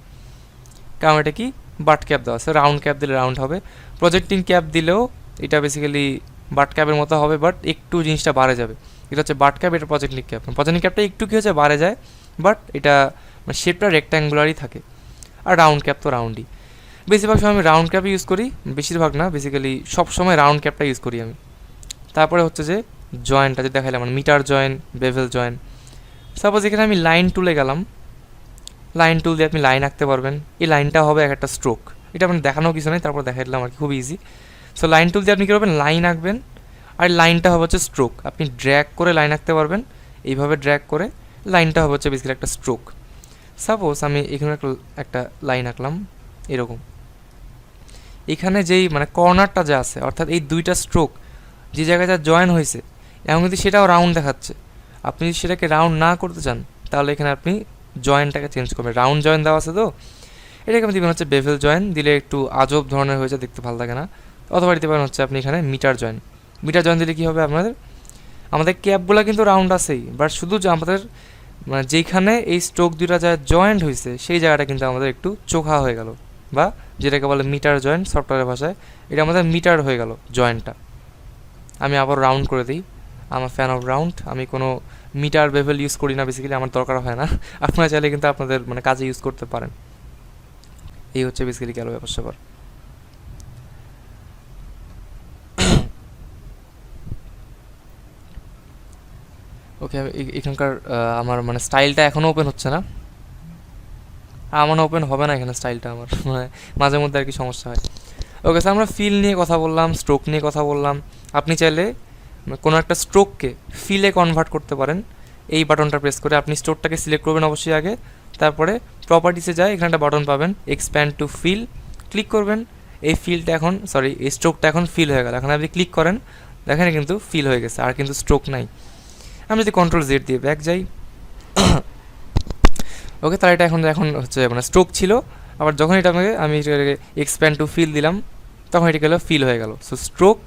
কারণ এটা কি বাট ক্যাপ দেওয়া আছে। রাউন্ড ক্যাপ দিলে রাউন্ড হবে, প্রজেক্টিং ক্যাপ দিলেও এটা বেসিক্যালি বাট ক্যাপের মতো হবে, বাট একটু জিনিসটা বাড়ে যাবে। এটা হচ্ছে বাট ক্যাপ, এটা প্রজেক্টিং ক্যাপ। প্রজেক্টিং ক্যাপটা একটু কী হচ্ছে বাড়ে যায়, বাট এটা মানে শেপটা রেক্ট্যাঙ্গুলারই থাকে। আর রাউন্ড ক্যাপ তো রাউন্ডই, বেশিরভাগ সময় আমি রাউন্ড ক্যাপ ইউজ করি, বেশিরভাগ না বেসিক্যালি সব সময় রাউন্ড ক্যাপটা ইউজ করি আমি। তারপরে হচ্ছে যে জয়েন্টটা যে দেখাইলাম মানে mitre joint, bevel joint. Suppose এখানে আমি লাইন টুলে গেলাম, লাইন টুল দিয়ে আপনি লাইন আঁকতে পারবেন। এই লাইনটা হবে এক একটা স্ট্রোক, এটা আপনি দেখানো কিছু নেই, তারপর দেখাইলাম আর কি, খুব ইজি। সো লাইন টুল দিয়ে আপনি কী করবেন, লাইন আঁকবেন, আর লাইনটা হবে হচ্ছে স্ট্রোক। আপনি ড্র্যাগ করে লাইন আঁকতে পারবেন, এইভাবে ড্র্যাগ করে লাইনটা হবে হচ্ছে বেসিক্যালি একটা স্ট্রোক। সাপোজ আমি এখানে একটা লাইন আঁকলাম এরকম, এখানে যেই মানে কর্নারটা যা আছে, অর্থাৎ এই দুইটা স্ট্রোক যে জায়গায় যা জয়েন হয়েছে, এমন কিন্তু সেটাও রাউন্ড দেখাচ্ছে। আপনি যদি সেটাকে রাউন্ড না করতে চান তাহলে এখানে আপনি জয়েন্টটাকে চেঞ্জ করবেন। রাউন্ড জয়েন দেওয়া আছে, তো এটাকে আমি দিবেন হচ্ছে বেভেল জয়েন, দিলে একটু আজব ধরনের হয়েছে, দেখতে ভালো লাগে না। অথবা দিতে পারেন হচ্ছে আপনি এখানে মিটার জয়েন। মিটার জয়েন দিলে কী হবে, আমাদের ক্যাপগুলো কিন্তু রাউন্ড আছেই, বাট শুধু যে আমাদের মানে যেইখানে এই স্ট্রোক দুইটা যা জয়েন্ট হয়েছে সেই জায়গাটা কিন্তু আমাদের একটু চোখা হয়ে গেল, বা যেটাকে বলে মিটার জয়েন্ট সফটওয়্যারের ভাষায়, এটা আমাদের মিটার হয়ে গেল জয়েন্টটা। আমি আবার রাউন্ড করে দিই, আমার ফ্যান অফ রাউন্ড। আমি কোনো মিটার বেভেল ইউজ করি না বেসিক্যালি, আমার দরকার হয় না। আপনারা চাইলে কিন্তু আপনাদের মানে কাজে ইউজ করতে পারেন। এই হচ্ছে বেসিক্যালি গেল ব্যাপার স্যাপার। ওকে, এখানকার আমার মানে স্টাইলটা এখনও ওপেন হচ্ছে না, আমার ওপেন হবে না এখানে স্টাইলটা, আমার মানে মাঝে মধ্যে আর কি সমস্যা হয়। ওকে, স্যার আমরা ফিল নিয়ে কথা বললাম, স্ট্রোক নিয়ে কথা বললাম। আপনি চাইলে কোনো একটা স্ট্রোককে ফিলে কনভার্ট করতে পারেন এই বাটনটা প্রেস করে। আপনি স্ট্রোকটাকে সিলেক্ট করবেন অবশ্যই আগে, তারপরে প্রপার্টিসে যায়, এখানে একটা বাটন পাবেন এক্সপ্যান্ড টু ফিল, ক্লিক করবেন। এই ফিলটা এখন এই স্ট্রোকটা এখন ফিল হয়ে গেল। এখন আপনি ক্লিক করেন, দেখেন কিন্তু ফিল হয়ে গেছে, আর কিন্তু স্ট্রোক নাই। আমি যদি কন্ট্রোল জেড দিয়ে ব্যাক যাই, ওকে, তাহলে এটা এখন হচ্ছে মানে স্ট্রোক ছিল, আবার যখন এটা আমি এক্সপ্যান্ড টু ফিল দিলাম তখন এটা গেলো ফিল হয়ে গেল। সো স্ট্রোক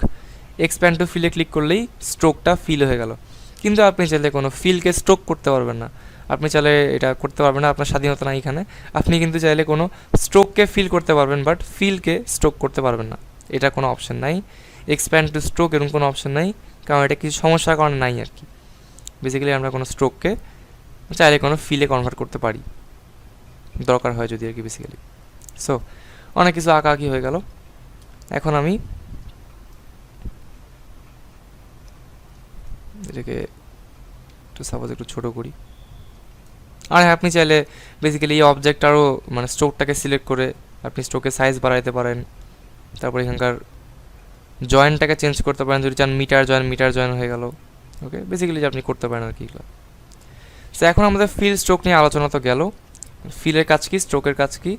এক্সপ্যান্ড টু ফিলে ক্লিক করলেই স্ট্রোকটা ফিল হয়ে গেল। কিন্তু আপনি চাইলে কোনো ফিলকে স্ট্রোক করতে পারবেন না, আপনি চাইলে এটা করতে পারবেন না, আপনার স্বাধীনতা নাই এখানে। আপনি কিন্তু চাইলে কোনো স্ট্রোককে ফিল করতে পারবেন, বাট ফিলকে স্ট্রোক করতে পারবেন না, এটা কোনো অপশন নাই। এক্সপ্যান্ড টু স্ট্রোক এরকম কোনো অপশন নাই, কারণ এটা কিছু সমস্যার কারণে নাই আর কি। বেসিক্যালি আমরা কোনো স্ট্রোককে চাইলে কোনো ফিলে কনভার্ট করতে পারি, দরকার হয় যদি আর কি বেসিক্যালি। সো অনেক কিছু আঁকাআঁকি হয়ে গেল। এখন আমি এটাকে একটু সাপোজ একটু ছোটো করি। আর হ্যাঁ, আপনি চাইলে বেসিক্যালি এই অবজেক্ট আরও মানে স্ট্রোকটাকে সিলেক্ট করে আপনি স্ট্রোকের সাইজ বাড়াইতে পারেন। তারপর এখানকার জয়েন্টটাকে চেঞ্জ করতে পারেন, যদি চান মিটার জয়েন হয়ে গেল। ওকে, বেসিক্যালি আপনি করতে পারেন আর কি এগুলো। সো এখন আমাদের ফিল স্ট্রোক নিয়ে আলোচনা তো গেল। ফিলের কাজ কি, স্ট্রোকের কাজ কি,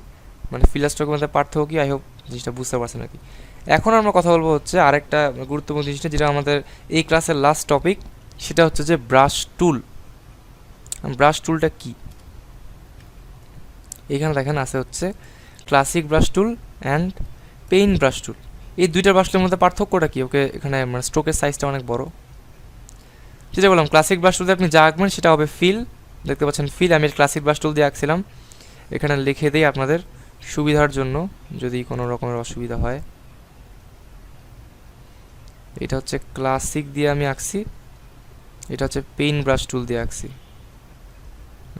মানে ফিল আর স্ট্রোকের মধ্যে পার্থক্য কি, আই হোপ জিনিসটা বুঝতে পারছেন আর কি। এখন আমরা কথা বলবো হচ্ছে আরেকটা গুরুত্বপূর্ণ জিনিসটা, যেটা আমাদের এই ক্লাসের লাস্ট টপিক, সেটা হচ্ছে যে ব্রাশ টুল। ব্রাশ টুলটা কি, এখানে দেখেন আছে হচ্ছে classic brush tool and paint brush টুল। এই দুইটা ব্রাশ টুলের মধ্যে পার্থক্যটা কি? ওকে, এখানে মানে স্ট্রোকের সাইজটা অনেক বড়। যেটা বললাম, ক্লাসিক ব্রাশ টুল দিয়ে আপনি যা আঁকবেন সেটা হবে ফিল, দেখতে পাচ্ছেন ফিল। আমি ক্লাসিক ব্রাশ টুল দিয়ে আঁকছিলাম, এখানে লিখে দিই আপনাদের সুবিধার জন্য যদি কোনো রকমের অসুবিধা হয়। এটা হচ্ছে ক্লাসিক দিয়ে আমি আঁকছি, এটা হচ্ছে পেইন্ট ব্রাশ টুল দিয়ে আঁকছি।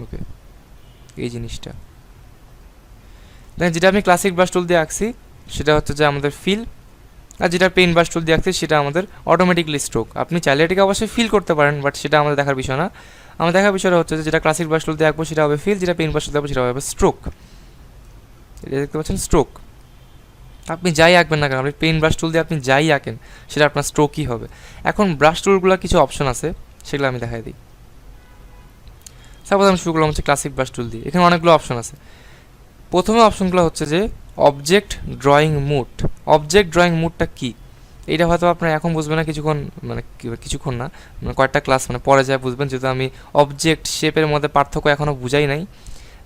ওকে, এই জিনিসটা দেখেন, যেটা আমি ক্লাসিক ব্রাশ টুল দিয়ে আঁকছি সেটা হচ্ছে যে আমাদের ফিল, আর যেটা পেইন্ট ব্রাশ টুল দিয়ে আঁকছি সেটা আমাদের অটোমেটিকলি স্ট্রোক। আপনি চাইলে এটাকে অবশ্যই ফিল করতে পারেন, বাট সেটা আমাদের দেখার বিষয় না। আমার দেখার বিষয়টা হচ্ছে যে যেটা ক্লাসিক ব্রাশ টুল দিয়ে আঁকবো সেটা হবে ফিল, যেটা পেইন্ট ব্রাশ টুল দিয়ে আঁকবো সেটা হবে স্ট্রোক। এটা দেখতে পাচ্ছেন স্ট্রোক। আপনি যাই আঁকবেন না কেন, আপনি পেইন্ট ব্রাশ টুল দিয়ে আপনি যাই আঁকেন সেটা আপনার স্ট্রোকই হবে। এখন ব্রাশ টুলগুলোর কিছু অপশন আছে, সেগুলো আমি দেখাই দিই। সাপোজ আমি শুরু করলাম হচ্ছে ক্লাসিক ব্রাশ টুল দিয়ে। এখানে অনেকগুলো অপশন আছে। প্রথমে অপশনগুলো হচ্ছে যে object drawing mode. Object drawing মুডটা কী, এটা হয়তো আপনারা এখন বুঝবেন না, কিছুক্ষণ মানে কিছুক্ষণ না, মানে কয়েকটা ক্লাস মানে পরে যায় বুঝবেন, যেহেতু আমি অবজেক্ট শেপের মধ্যে পার্থক্য এখনও বুঝাই নাই।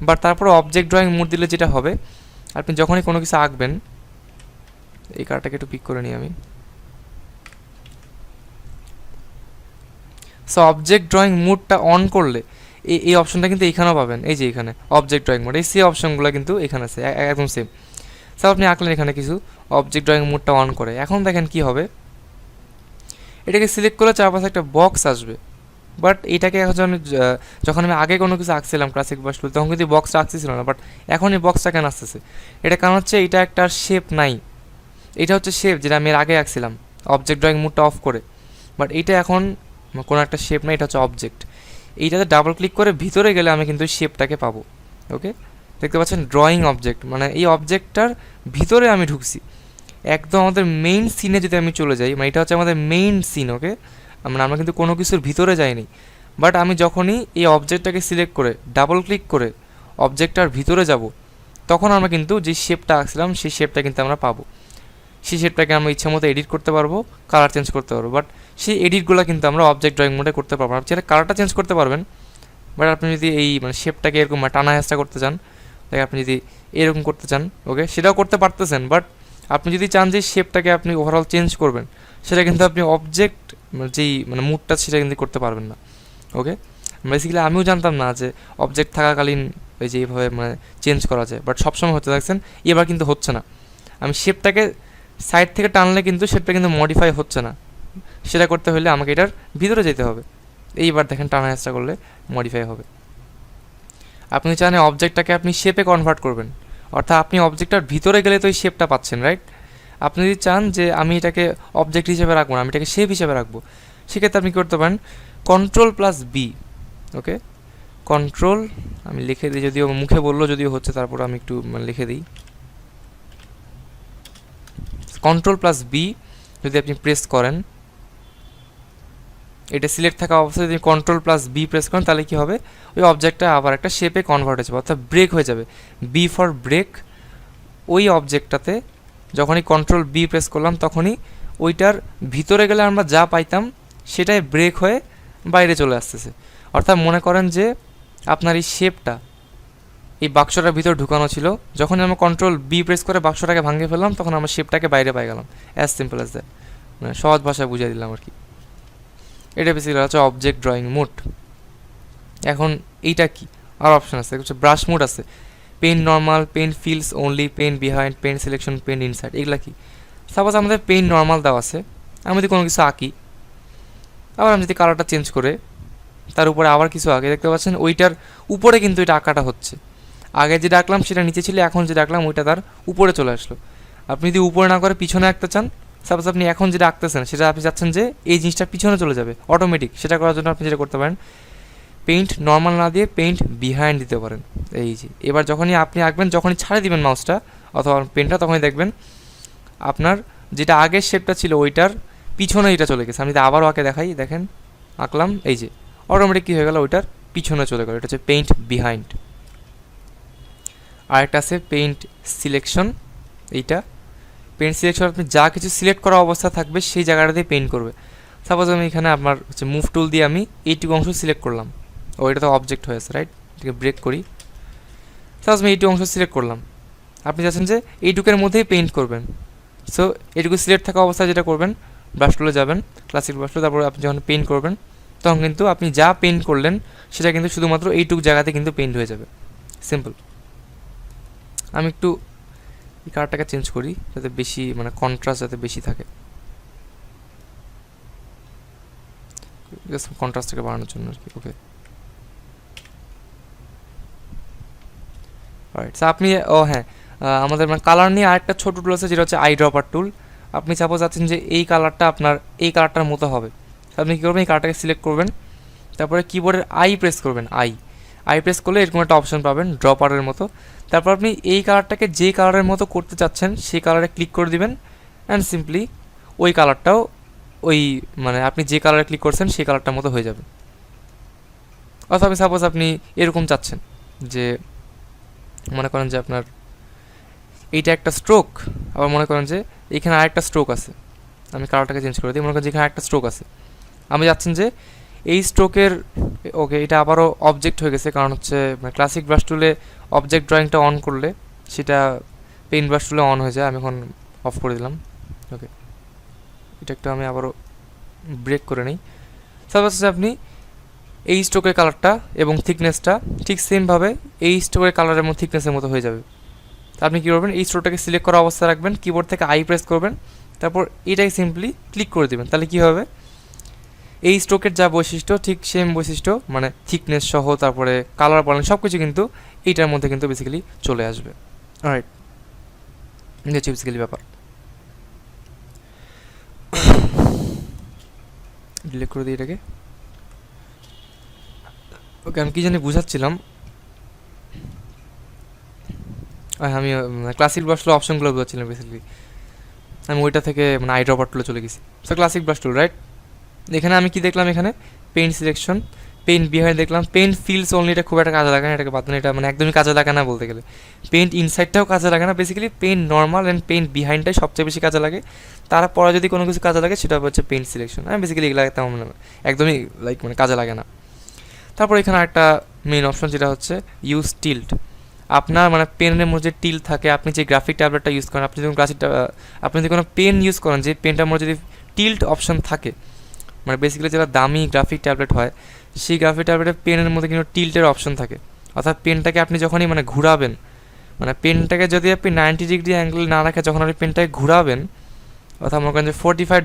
বাট তারপরে অবজেক্ট ড্রয়িং মুড দিলে যেটা হবে, আপনি যখনই কোনো কিছু আঁকবেন, এই কার্ডটাকে একটু পিক করে নিই আমি। সো অবজেক্ট ড্রয়িং মুডটা অন করলে এই অপশনটা কিন্তু এইখানেও পাবেন, এই যে এখানে অবজেক্ট ড্রয়িং মুড, এই সে অপশনগুলো কিন্তু এখানে আছে একদম সেম। সো আপনি আঁকলেন এখানে কিছু, অবজেক্ট ড্রয়িং মুডটা অন করে, এখন দেখেন কি হবে, এটাকে সিলেক্ট করলে চারপাশে একটা বক্স আসবে। বাট এটাকে যখন আমি আগে কোনো কিছু আঁকছিলাম ক্লাসিক ব্রাশ টুল, তখন কিন্তু বক্সটা আঁকতেছিল না, বাট এখন এই বক্সটা কেন আসতেছে, এটা কারণ হচ্ছে এটা একটা শেপ নাই। এটা হচ্ছে শেপ যেটা আমি এর আগে আঁকছিলাম অবজেক্ট ড্রয়িং মুডটা অফ করে, বাট এইটা এখন কোনো একটা শেপ নাই, এটা হচ্ছে অবজেক্ট। এইটাতে ডাবল ক্লিক করে ভিতরে গেলে আমি কিন্তু শেপটাকে পাবো। ওকে, দেখতে পাচ্ছেন ড্রয়িং অবজেক্ট, মানে এই অবজেক্টটার ভিতরে আমি ঢুকছি একদম। আমাদের মেইন সিনে যদি আমি চলে যাই, মানে এটা হচ্ছে আমাদের মেইন সিন। ওকে, মানে আমরা কিন্তু কোনো কিছুর ভিতরে যাইনি, বাট আমি যখনই এই অবজেক্টটাকে সিলেক্ট করে ডাবল ক্লিক করে অবজেক্টটার ভিতরে যাব, তখন আমরা কিন্তু যে শেপটা আঁকছিলাম সেই শেপটা কিন্তু আমরা পাবো। সেই শেপটাকে আমরা ইচ্ছা মতো এডিট করতে পারবো, কালার চেঞ্জ করতে পারবো, বাট সেই এডিটগুলো কিন্তু আমরা অবজেক্ট ড্রয়িং মোডে করতে পারবো। আপনি চাইলে কালারটা চেঞ্জ করতে পারবেন, বাট আপনি যদি এই মানে শেপটাকে এরকম টানা হেঁচড়া করতে চান, তাই আপনি যদি এরকম করতে চান, ওকে, সেটাও করতে পারতেছেন। বাট আপনি যদি চান যে শেপটাকে আপনি ওভারঅল চেঞ্জ করবেন, সেটা কিন্তু আপনি অবজেক্ট যেই মানে মুডটা সেটা কিন্তু করতে পারবেন না। ওকে, বেসিক্যালি আমিও জানতাম না যে অবজেক্ট থাকাকালীন এই যে এইভাবে মানে চেঞ্জ করা যায়, বাট সবসময় হতে থাকছেন, এবার কিন্তু হচ্ছে না। আমি শেপটাকে সাইড থেকে টানলে কিন্তু শেপটা কিন্তু মডিফাই হচ্ছে না, সেটা করতে হলে আমাকে এটার ভিতরে যেতে হবে। এইবার দেখেন টানা হেঁচড়া করলে মডিফাই হবে। আপনি চান অবজেক্টটাকে আপনি শেপে কনভার্ট করবেন, অর্থাৎ আপনি অবজেক্টটার ভিতরে গেলে তো এই শেপটা পাচ্ছেন, রাইট? আপনি যদি চান যে আমি এটাকে অবজেক্ট হিসেবে রাখবো না, আমি এটাকে শেপ হিসেবে রাখবো, সেক্ষেত্রে আপনি কী করতে পারেন, Ctrl+B। ওকে, কন্ট্রোল আমি লিখে দিই, যদিও মুখে বললো যদিও হচ্ছে, তারপর আমি একটু লিখে দিই। Ctrl+B যদি আপনি প্রেস করেন, এটা সিলেক্ট থাকা অবস্থায় যদি Ctrl+B প্রেস করেন, তাহলে কী হবে, ওই অবজেক্টটা আবার একটা শেপে কনভার্ট হয়ে যাবে, অর্থাৎ ব্রেক হয়ে যাবে। B for break. ওই অবজেক্টটাতে যখনই Ctrl+B প্রেস করলাম, তখনই ওইটার ভিতরে গেলে আমরা যা পাইতাম সেটাই ব্রেক হয়ে বাইরে চলে আসতেছে। অর্থাৎ মনে করেন যে আপনার এই শেপটা এই বাক্সটার ভিতরে ঢুকানো ছিল, যখন আমরা Ctrl+B প্রেস করে বাক্সটাকে ভাঙিয়ে ফেললাম, তখন আমরা শেপটাকে বাইরে পাই গেলাম। অ্যাজ সিম্পল অ্যাজ দ্যাট, মানে সহজ ভাষায় বুঝিয়ে দিলাম আর কি। এটা বেসিক্যালি হচ্ছে অবজেক্ট ড্রয়িং মুড। এখন এইটা কি, আর অপশান আছে, হচ্ছে ব্রাশ মুড আছে, paint normal, paint feels only, paint behind, paint selection, paint inside. এগুলা কি? সাপোজ আমাদের পেইন্ট নর্মাল দেওয়া আছে, আমি যদি কোনো কিছু আঁকি, আবার আমি যদি কালারটা চেঞ্জ করে তার উপরে আবার কিছু আঁকি, দেখতে পাচ্ছেন ওইটার উপরে কিন্তু এটা আঁকাটা হচ্ছে। আগে যেটা আঁকলাম সেটা নিচে ছিল, এখন যেটা আঁকলাম ওইটা তার উপরে চলে আসলো। আপনি যদি উপরে না করে পিছনে আঁকতে চান, সাপোজ আপনি এখন যেটা আঁকতেছেন সেটা আপনি চাচ্ছেন যে এই জিনিসটা পিছনে চলে যাবে অটোমেটিক, সেটা করার জন্য আপনি যেটা করতে পারেন, পেইন্ট নর্মাল না দিয়ে পেইন্ট বিহাইন্ড দিতে পারেন। এই যে এবার যখনই আপনি আঁকবেন, যখনই ছাড়ে দিবেন মাউসটা অথবা পেনটা, তখনই দেখবেন আপনার যেটা আগের শেপটা ছিল ওইটার পিছনে এটা চলে গেছে। আমি যদি আবারও আঁকে দেখাই, দেখেন আঁকলাম, এই যে অটোমেটিক কী হয়ে গেল, ওইটার পিছনে চলে গেল। এটা হচ্ছে পেইন্ট বিহাইন্ড। আরেকটা আছে পেইন্ট সিলেকশন। এইটা পেইন্ট সিলেকশন, আপনি যা কিছু সিলেক্ট করা অবস্থা থাকবে সেই জায়গাটাতে পেইন্ট করবে। সাপোজ আমি এখানে আপনার হচ্ছে মুভ টুল দিয়ে আমি এইটুকু অংশ সিলেক্ট করলাম, ও এটা তো অবজেক্ট হয়েছে, রাইট? এটাকে ব্রেক করি। সাপোজ আমি এইটুকু অংশ সিলেক্ট করলাম, আপনি চাচ্ছেন যে এইটুকের মধ্যেই পেইন্ট করবেন। সো এইটুকু সিলেক্ট থাকা অবস্থায় যেটা করবেন, ব্রাশ টুলে যাবেন, ক্লাসিক ব্রাশ টুল, তারপর আপনি যখন পেইন্ট করবেন, তখন কিন্তু আপনি যা পেইন্ট করলেন সেটা কিন্তু শুধুমাত্র এইটুকু জায়গাতে কিন্তু পেইন্ট হয়ে যাবে। সিম্পল। আমি একটু এই কালারটাকে চেঞ্জ করি যাতে বেশি মানে কন্ট্রাস্ট যাতে বেশি থাকে, কন্ট্রাস্টটাকে বাড়ানোর জন্য আর কি। ওকে, রাইট। আপনি হ্যাঁ, আমাদের মানে কালার নিয়ে আরেকটা ছোটো টুল আছে, যেটা হচ্ছে আই ড্রপার টুল। আপনি সাপোজ আছেন যে এই কালারটা আপনার এই কালারটার মতো হবে, আপনি কী করবেন, এই কালারটাকে সিলেক্ট করবেন, তারপরে কিবোর্ডের আই প্রেস করবেন। আই প্রেস করলে এরকম একটা অপশন পাবেন ড্রপারের মতো। তারপর আপনি এই কালারটাকে যে কালারের মতো করতে চাচ্ছেন সেই কালারে ক্লিক করে দিবেন, অ্যান্ড সিম্পলি ওই কালারটাও ওই মানে আপনি যে কালারে ক্লিক করছেন সেই কালারটার মতো হয়ে যাবে। অথবা সাপোজ আপনি এরকম চাচ্ছেন যে মনে করেন যে আপনার এইটা একটা স্ট্রোক, আবার মনে করেন যে এখানে আরেকটা স্ট্রোক আছে, আমি কালারটাকে চেঞ্জ করে দিই, মনে করেন যে এখানে একটা স্ট্রোক আছে, আমি যাচ্ছেন যে এই স্ট্রোকের, ওকে এটা আবারও অবজেক্ট হয়ে গেছে, কারণ হচ্ছে ক্লাসিক ব্রাশ টুলে অবজেক্ট ড্রয়িংটা অন করলে সেটা পেইন্ট ব্রাশ টুলে অন হয়ে যায়। আমি এখন অফ করে দিলাম। ওকে, এটা একটু আমি আবারও ব্রেক করে নিই। সাপোজ হচ্ছে আপনি এই স্ট্রোকের কালারটা এবং থিকনেসটা ঠিক সেমভাবে এই স্ট্রোকের কালার এবং থিকনেসের মতো হয়ে যাবে। আপনি কী করবেন, এই স্ট্রোকটাকে সিলেক্ট করা অবস্থায় রাখবেন, কিবোর্ড থেকে আই প্রেস করবেন, তারপর এটাই সিম্পলি ক্লিক করে দেবেন। তাহলে কী হবে, এই স্ট্রোকের যা বৈশিষ্ট্য ঠিক সেম বৈশিষ্ট্য, মানে থিকনেস সহ, তারপরে কালার বলেন সব কিছু কিন্তু এইটার মধ্যে কিন্তু বেসিক্যালি চলে আসবে। রাইট, এটা হচ্ছে বেসিক্যালি ব্যাপার। ডিলিট করে দিই এটাকে। ওকে, আমি কী জানি বুঝাচ্ছিলাম, আমি ক্লাসিক ব্রাশ টুল অপশনগুলো বোঝাচ্ছিলাম বেসিক্যালি। আমি ওইটা থেকে মানে আই ড্রপার টুলে চলে গেছি। সো ক্লাসিক ব্রাশ টুল, রাইট। এখানে আমি কি দেখলাম, এখানে পেইন্ট সিলেকশন, পেইন্ট বিহাইন্ড দেখলাম, পেইন্ট ফিলস অনলি, এটা খুব একটা কাজে লাগে না, এটাকে বাদ দেন, এটা মানে একদমই কাজে লাগে না বলতে গেলে। পেইন্ট ইনসাইডটাও কাজে লাগে না, basically paint normal and paint বিহাইন্ডটাই সবচেয়ে বেশি কাজে লাগে। তারপরে যদি কোনো কিছু কাজে লাগে সেটা হচ্ছে পেইন্ট সিলেকশন। আমি বেসিক্যালি এগুলো তেমন একদমই মানে কাজে লাগে না। তারপর এখানে একটা মেইন অপশন যেটা হচ্ছে ইউজ টিল্ট। আপনার মানে পেনের মধ্যে যে টিল্ট থাকে, আপনি যে গ্রাফিক ট্যাবলেটটা ইউজ করেন, আপনি যদি কোনো পেন ইউজ করেন যে পেনটার মধ্যে যদি টিল্ট অপশন থাকে, মানে বেসিক্যালি যেটা দামি গ্রাফিক ট্যাবলেট হয়, সেই গ্রাফিক ট্যাবলেটের পেনের মধ্যে কিন্তু টিল্টের অপশন থাকে। অর্থাৎ পেনটাকে আপনি যখনই মানে ঘুরাবেন, মানে পেনটাকে যদি আপনি 90 ডিগ্রি অ্যাঙ্গেল না রাখে যখন আপনি পেনটাকে ঘুরাবেন, অর্থাৎ মনে করেন যে 45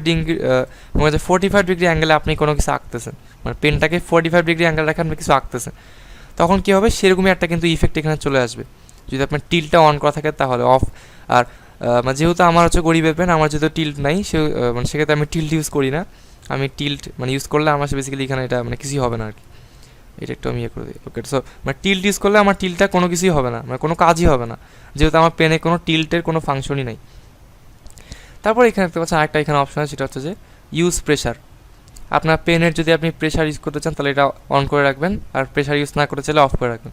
ডিগ্রি অ্যাঙ্গেলে আপনি কোনো কিছু আঁকতেছেন, মানে পেনটাকে 45 ডিগ্রি অ্যাঙ্গেল রেখে আপনি কিছু আঁকতেছেন, তখন কী হবে, সেরকমই একটা কিন্তু ইফেক্ট এখানে চলে আসবে যদি আপনার টিল্টটা অন করা থাকে তাহলে। অফ আর মানে যেহেতু আমার হচ্ছে গরিবের পেন, আমার যেহেতু টিল্ট নাই, মানে সেক্ষেত্রে আমি টিল্ট ইউজ করি না। আমি টিল্ট মানে ইউজ করলে আমার বেসিক্যালি এখানে এটা মানে কিছুই হবে না আর কি। এটা একটু আমি ইয়ে করে দিই। ওকে, সো মানে টিল্ট ইউজ করলে আমার টিল্টটা কোনো কিছুই হবে না, মানে কোনো কাজই হবে না, যেহেতু আমার পেনে কোনো টিল্টের কোনো ফাংশনই নাই। তারপর এখানে দেখতে পাচ্ছেন আরেকটা এখানে অপশন আছে, সেটা হচ্ছে যে ইউজ প্রেশার। আপনার পেনের যদি আপনি প্রেশার ইউজ করতে চান তাহলে এটা অন করে রাখবেন, আর প্রেশার ইউজ না করতে চাইলে অফ করে রাখবেন।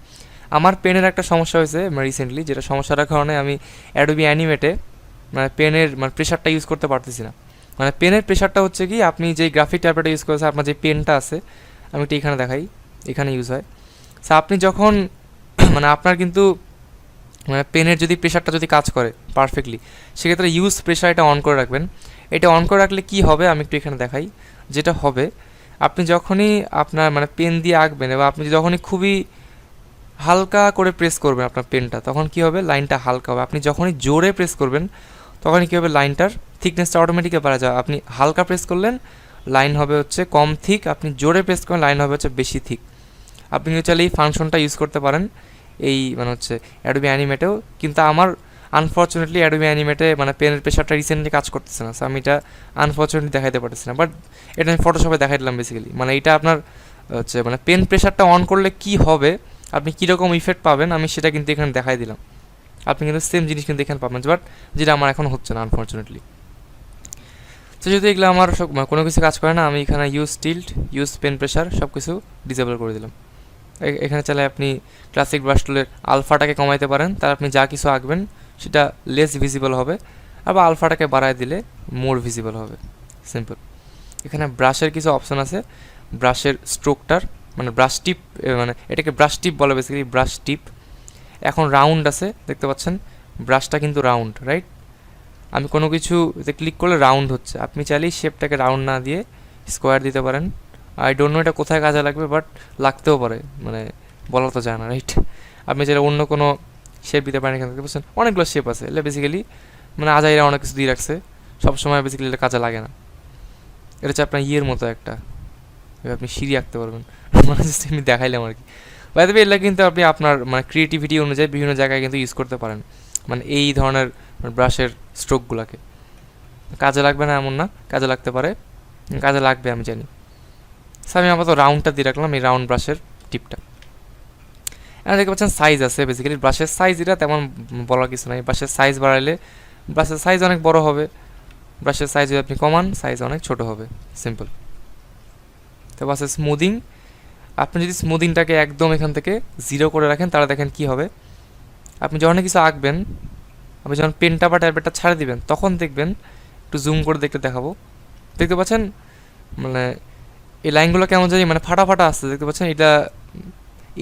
আমার পেনের একটা সমস্যা হয়েছে রিসেন্টলি, যেটা সমস্যাটার কারণে আমি অ্যাডোবি অ্যানিমেটে মানে পেনের মানে প্রেশারটা ইউজ করতে পারতেছি না। মানে পেনের প্রেশারটা হচ্ছে কি, আপনি যে গ্রাফিক ট্যাবলেটটা ইউজ করেছেন, আপনার যে পেনটা আছে, আমি একটু এখানে দেখাই, এখানে ইউজ হয়। সো আপনি যখন মানে আপনার কিন্তু মানে পেনের যদি প্রেশারটা যদি কাজ করে পারফেক্টলি, সেক্ষেত্রে ইউজ প্রেশার এটা অন করে রাখবেন। এটা অন করে রাখলে কি হবে, আমি একটু এখানে দেখাই। যেটা হবে, আপনি যখনই আপনার মানে পেন দিয়ে আঁকবেন এবং আপনি যখনই খুবই হালকা করে প্রেস করবেন আপনার পেনটা, তখন কি হবে, লাইনটা হালকা হবে। আপনি যখনই জোরে প্রেস করবেন তখনই কী হবে, লাইনটার থিকনেসটা অটোমেটিক্যালি বাড়া যাবে। আপনি হালকা প্রেস করলেন লাইন হবে হচ্ছে কম থিক, আপনি জোরে প্রেস করলেন লাইন হবে হচ্ছে বেশি থিক। আপনি চাইলে এই ফাংশনটা ইউজ করতে পারেন এই মানে হচ্ছে অ্যাডোবি অ্যানিমেটেও, কিন্তু আমার আনফর্চুনেটলি অ্যাডোবি অ্যানিমেটে মানে পেনের প্রেশারটা রিসেন্টলি কাজ করতেছে না, সো আমি এটা আনফর্চুনেটলি দেখাইতে পারতেছি না। বাট এটা আমি ফটোশপে দেখাই দিলাম বেসিক্যালি। মানে এটা আপনার হচ্ছে মানে পেন প্রেশারটা অন করলে কি হবে, আপনি কীরকম ইফেক্ট পাবেন, আমি সেটা কিন্তু এখানে দেখাই দিলাম। আপনি কিন্তু সেম জিনিস কিন্তু এখানে পাবেন, বাট যেটা আমার এখন হচ্ছে না আনফর্চুনেটলি। তো যেহেতু এগুলো আমার সব কোনো কিছু কাজ করে না, আমি এখানে use tilt, use pen pressure সব কিছু ডিসেবল করে দিলাম। এখানে চাইলে আপনি ক্লাসিক ব্রাশ টুলের আলফাটাকে কমাইতে পারেন, তার আপনি যা কিছু আঁকবেন সেটা লেস ভিজিবল হবে, আবার আলফাটাকে বাড়ায় দিলে মোর ভিজিবল হবে। সিম্পল। এখানে ব্রাশের কিছু অপশান আছে, ব্রাশের স্ট্রোকটার মানে ব্রাশ টিপ, মানে এটাকে ব্রাশ টিপ বলে বেসিক্যালি, ব্রাশ টিপ। এখন রাউন্ড আছে দেখতে পাচ্ছেন, ব্রাশটা কিন্তু রাউন্ড, রাইট। আমি কোনো কিছুতে ক্লিক করলে রাউন্ড হচ্ছে, আপনি চাইলেই শেপটাকে রাউন্ড না দিয়ে স্কোয়ার দিতে পারেন। আই ডোন্ট নো এটা কোথায় কাজে লাগবে, বাট লাগতেও পারে, মানে বলা তো যায় না, রাইট। আপনি চাইলে অন্য কোনো শেপ দিতে পারেন। এখানে দেখতে পাচ্ছেন অনেকগুলো শেপ আছে, এগুলো বেসিক্যালি মানে আজাইরা অনেক কিছু দিয়ে রাখছে, সবসময় বেসিক্যালি এটা কাজে লাগে না। এটা হচ্ছে আপনার ইয়ের মতো একটা, আপনি সিঁড়ি আঁকতে পারবেন, মানে জাস্ট আমি দেখাইলাম আর কি। বাইরে এগুলো কিন্তু আপনি আপনার মানে ক্রিয়েটিভিটি অনুযায়ী বিভিন্ন জায়গায় কিন্তু ইউজ করতে পারেন, মানে এই ধরনের ব্রাশের স্ট্রোকগুলোকে। কাজে লাগবে না এমন না, কাজে লাগতে পারে, কাজে লাগবে আমি জানি। আমি আপাতত রাউন্ডটা দিয়ে রাখলাম, এই রাউন্ড ব্রাশের টিপটা। এখানে দেখতে পাচ্ছেন সাইজ আছে, বেসিক্যালি ব্রাশের সাইজ এটা তেমন বলার কিছু নাই। ব্রাশের সাইজ বাড়াইলে ব্রাশের সাইজ অনেক বড় হবে, ব্রাশের সাইজ যদি আপনি কমান সাইজ অনেক ছোট হবে, সিম্পল। তারপর আছে স্মুদিং। আপনি যদি স্মুদিংটাকে একদম এখান থেকে 0 করে রাখেন তাহলে দেখেন কি হবে। আপনি যখন কিছু আঁকবেন, আপনি যখন পেনটা বা ট্যাবলেটটা ছাড়ে দিবেন তখন দেখবেন, একটু জুম করে দেখতে দেখাবো, দেখতে পাচ্ছেন মানে এই লাইনগুলো কেমন জানি মানে ফাটা ফাটা আসছে, দেখতে পাচ্ছেন। এটা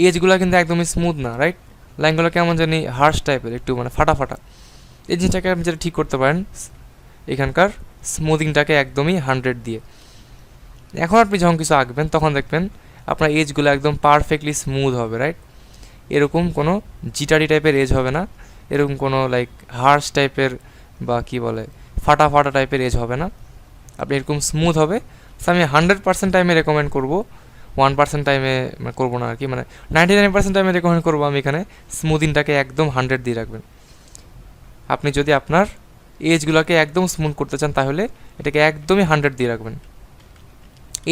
এজগুলো কিন্তু একদমই স্মুথ না, রাইট? লাইনগুলো কেমন জানি হার্শ টাইপের, একটু মানে ফাটা ফাটা। এই জিনিসটাকে আপনি যেটা ঠিক করতে পারেন এখানকার স্মুদিংটাকে একদমই 100 দিয়ে। এখন আপনি যখন কিছু আঁকবেন তখন দেখবেন আপনার এজগুলো একদম পারফেক্টলি স্মুথ হবে, রাইট? এরকম কোনো জিটারি টাইপের এজ হবে না, এরকম কোনো লাইক হার্শ টাইপের বা কি বলে ফাটা ফাটা টাইপের এজ হবে না, আপনি এরকম স্মুথ হবে। সো আমি 100% টাইমে রেকমেন্ড করবো, 1% টাইমে করবো না আর কি, মানে 99% টাইমে রেকমেন্ড করবো আমি এখানে স্মুদিংটাকে একদম 100 দিয়ে রাখবেন। আপনি যদি আপনার এজগুলোকে একদম স্মুথ করতে চান তাহলে এটাকে একদমই 100 দিয়ে রাখবেন।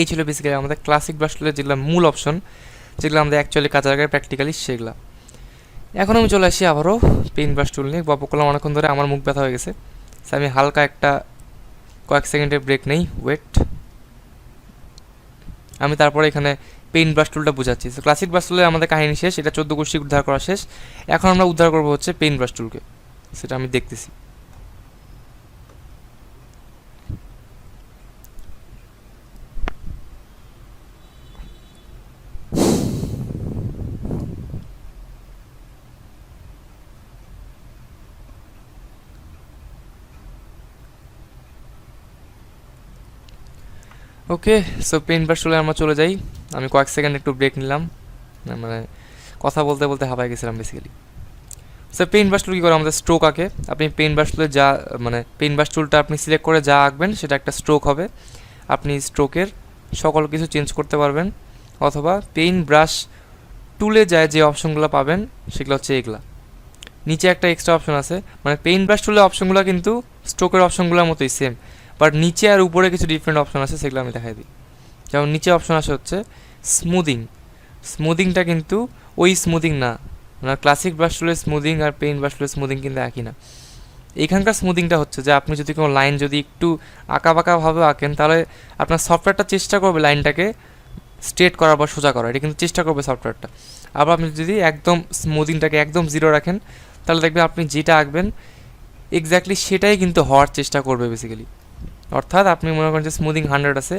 এই ছিল বেসিক্যালি আমাদের ক্লাসিক ব্রাশ টুলের যেগুলো মূল অপশন, যেগুলো আমাদের অ্যাকচুয়ালি কাজে লাগায় প্র্যাকটিক্যালি সেগুলো। এখন আমি চলে আসি আবারও পেন ব্রাশ টুল নিয়ে। গল্প করলাম অনেকক্ষণ ধরে, আমার মুখ ব্যথা হয়ে গেছে, সো আমি হালকা একটা কয়েক সেকেন্ডের ব্রেক নেই, ওয়েট। আমি তারপরে এখানে পেইন ব্রাশ টুলটা বোঝাচ্ছি। তো ক্লাসিক ব্রাশ টুলে আমাদের কাহিনী শেষ, এটা 14 গোষ্ঠী উদ্ধার করা শেষ। এখন আমরা উদ্ধার করবো হচ্ছে পেইন ব্রাশ টুলকে, সেটা আমি দেখতেছি। ওকে, সো পেন ব্রাশ টুলে আমরা চলে যাই। আমি কয়েক সেকেন্ড একটু ব্রেক নিলাম, মানে কথা বলতে বলতে হাঁপায় গেছিলাম basically. So pen brush tool কী করে আমাদের স্ট্রোক আঁকে। আপনি পেন ব্রাশ টুলে যা মানে পেন ব্রাশ টুলটা আপনি সিলেক্ট করে যা আঁকবেন সেটা একটা স্ট্রোক হবে। আপনি স্ট্রোকের সকল কিছু চেঞ্জ করতে পারবেন, অথবা পেন ব্রাশ টুলে যায় যে অপশনগুলো পাবেন সেগুলো হচ্ছে এগুলা। নিচে একটা এক্সট্রা অপশন আছে, মানে পেন ব্রাশ টুলের অপশনগুলো কিন্তু স্ট্রোকের অপশনগুলোর মতোই সেম, বাট নিচে আর উপরে কিছু ডিফারেন্ট অপশন আছে, সেগুলো আমি দেখাই দিই। যেমন নিচে অপশন আছে হচ্ছে স্মুদিং। স্মুদিংটা কিন্তু ওই স্মুদিং না, মানে ক্লাসিক ব্রাশ টুলের স্মুদিং আর পেইন ব্রাশ টুলের স্মুদিং কিন্তু একই না। এখানকার স্মুদিংটা হচ্ছে যে আপনি যদি কোনো লাইন যদি একটু আঁকাবাঁকাভাবে আঁকেন তাহলে আপনার সফটওয়্যারটা চেষ্টা করবে লাইনটাকে স্ট্রেট করার বা সোজা করা, এটা কিন্তু চেষ্টা করবে সফটওয়্যারটা। আবার আপনি যদি একদম স্মুদিংটাকে একদম 0 রাখেন তাহলে দেখবেন আপনি যেটা আঁকবেন এক্স্যাক্টলি সেটাই কিন্তু হওয়ার চেষ্টা করবে বেসিক্যালি। অর্থাৎ আপনি মনে করেন যে স্মুদিং 100 আছে,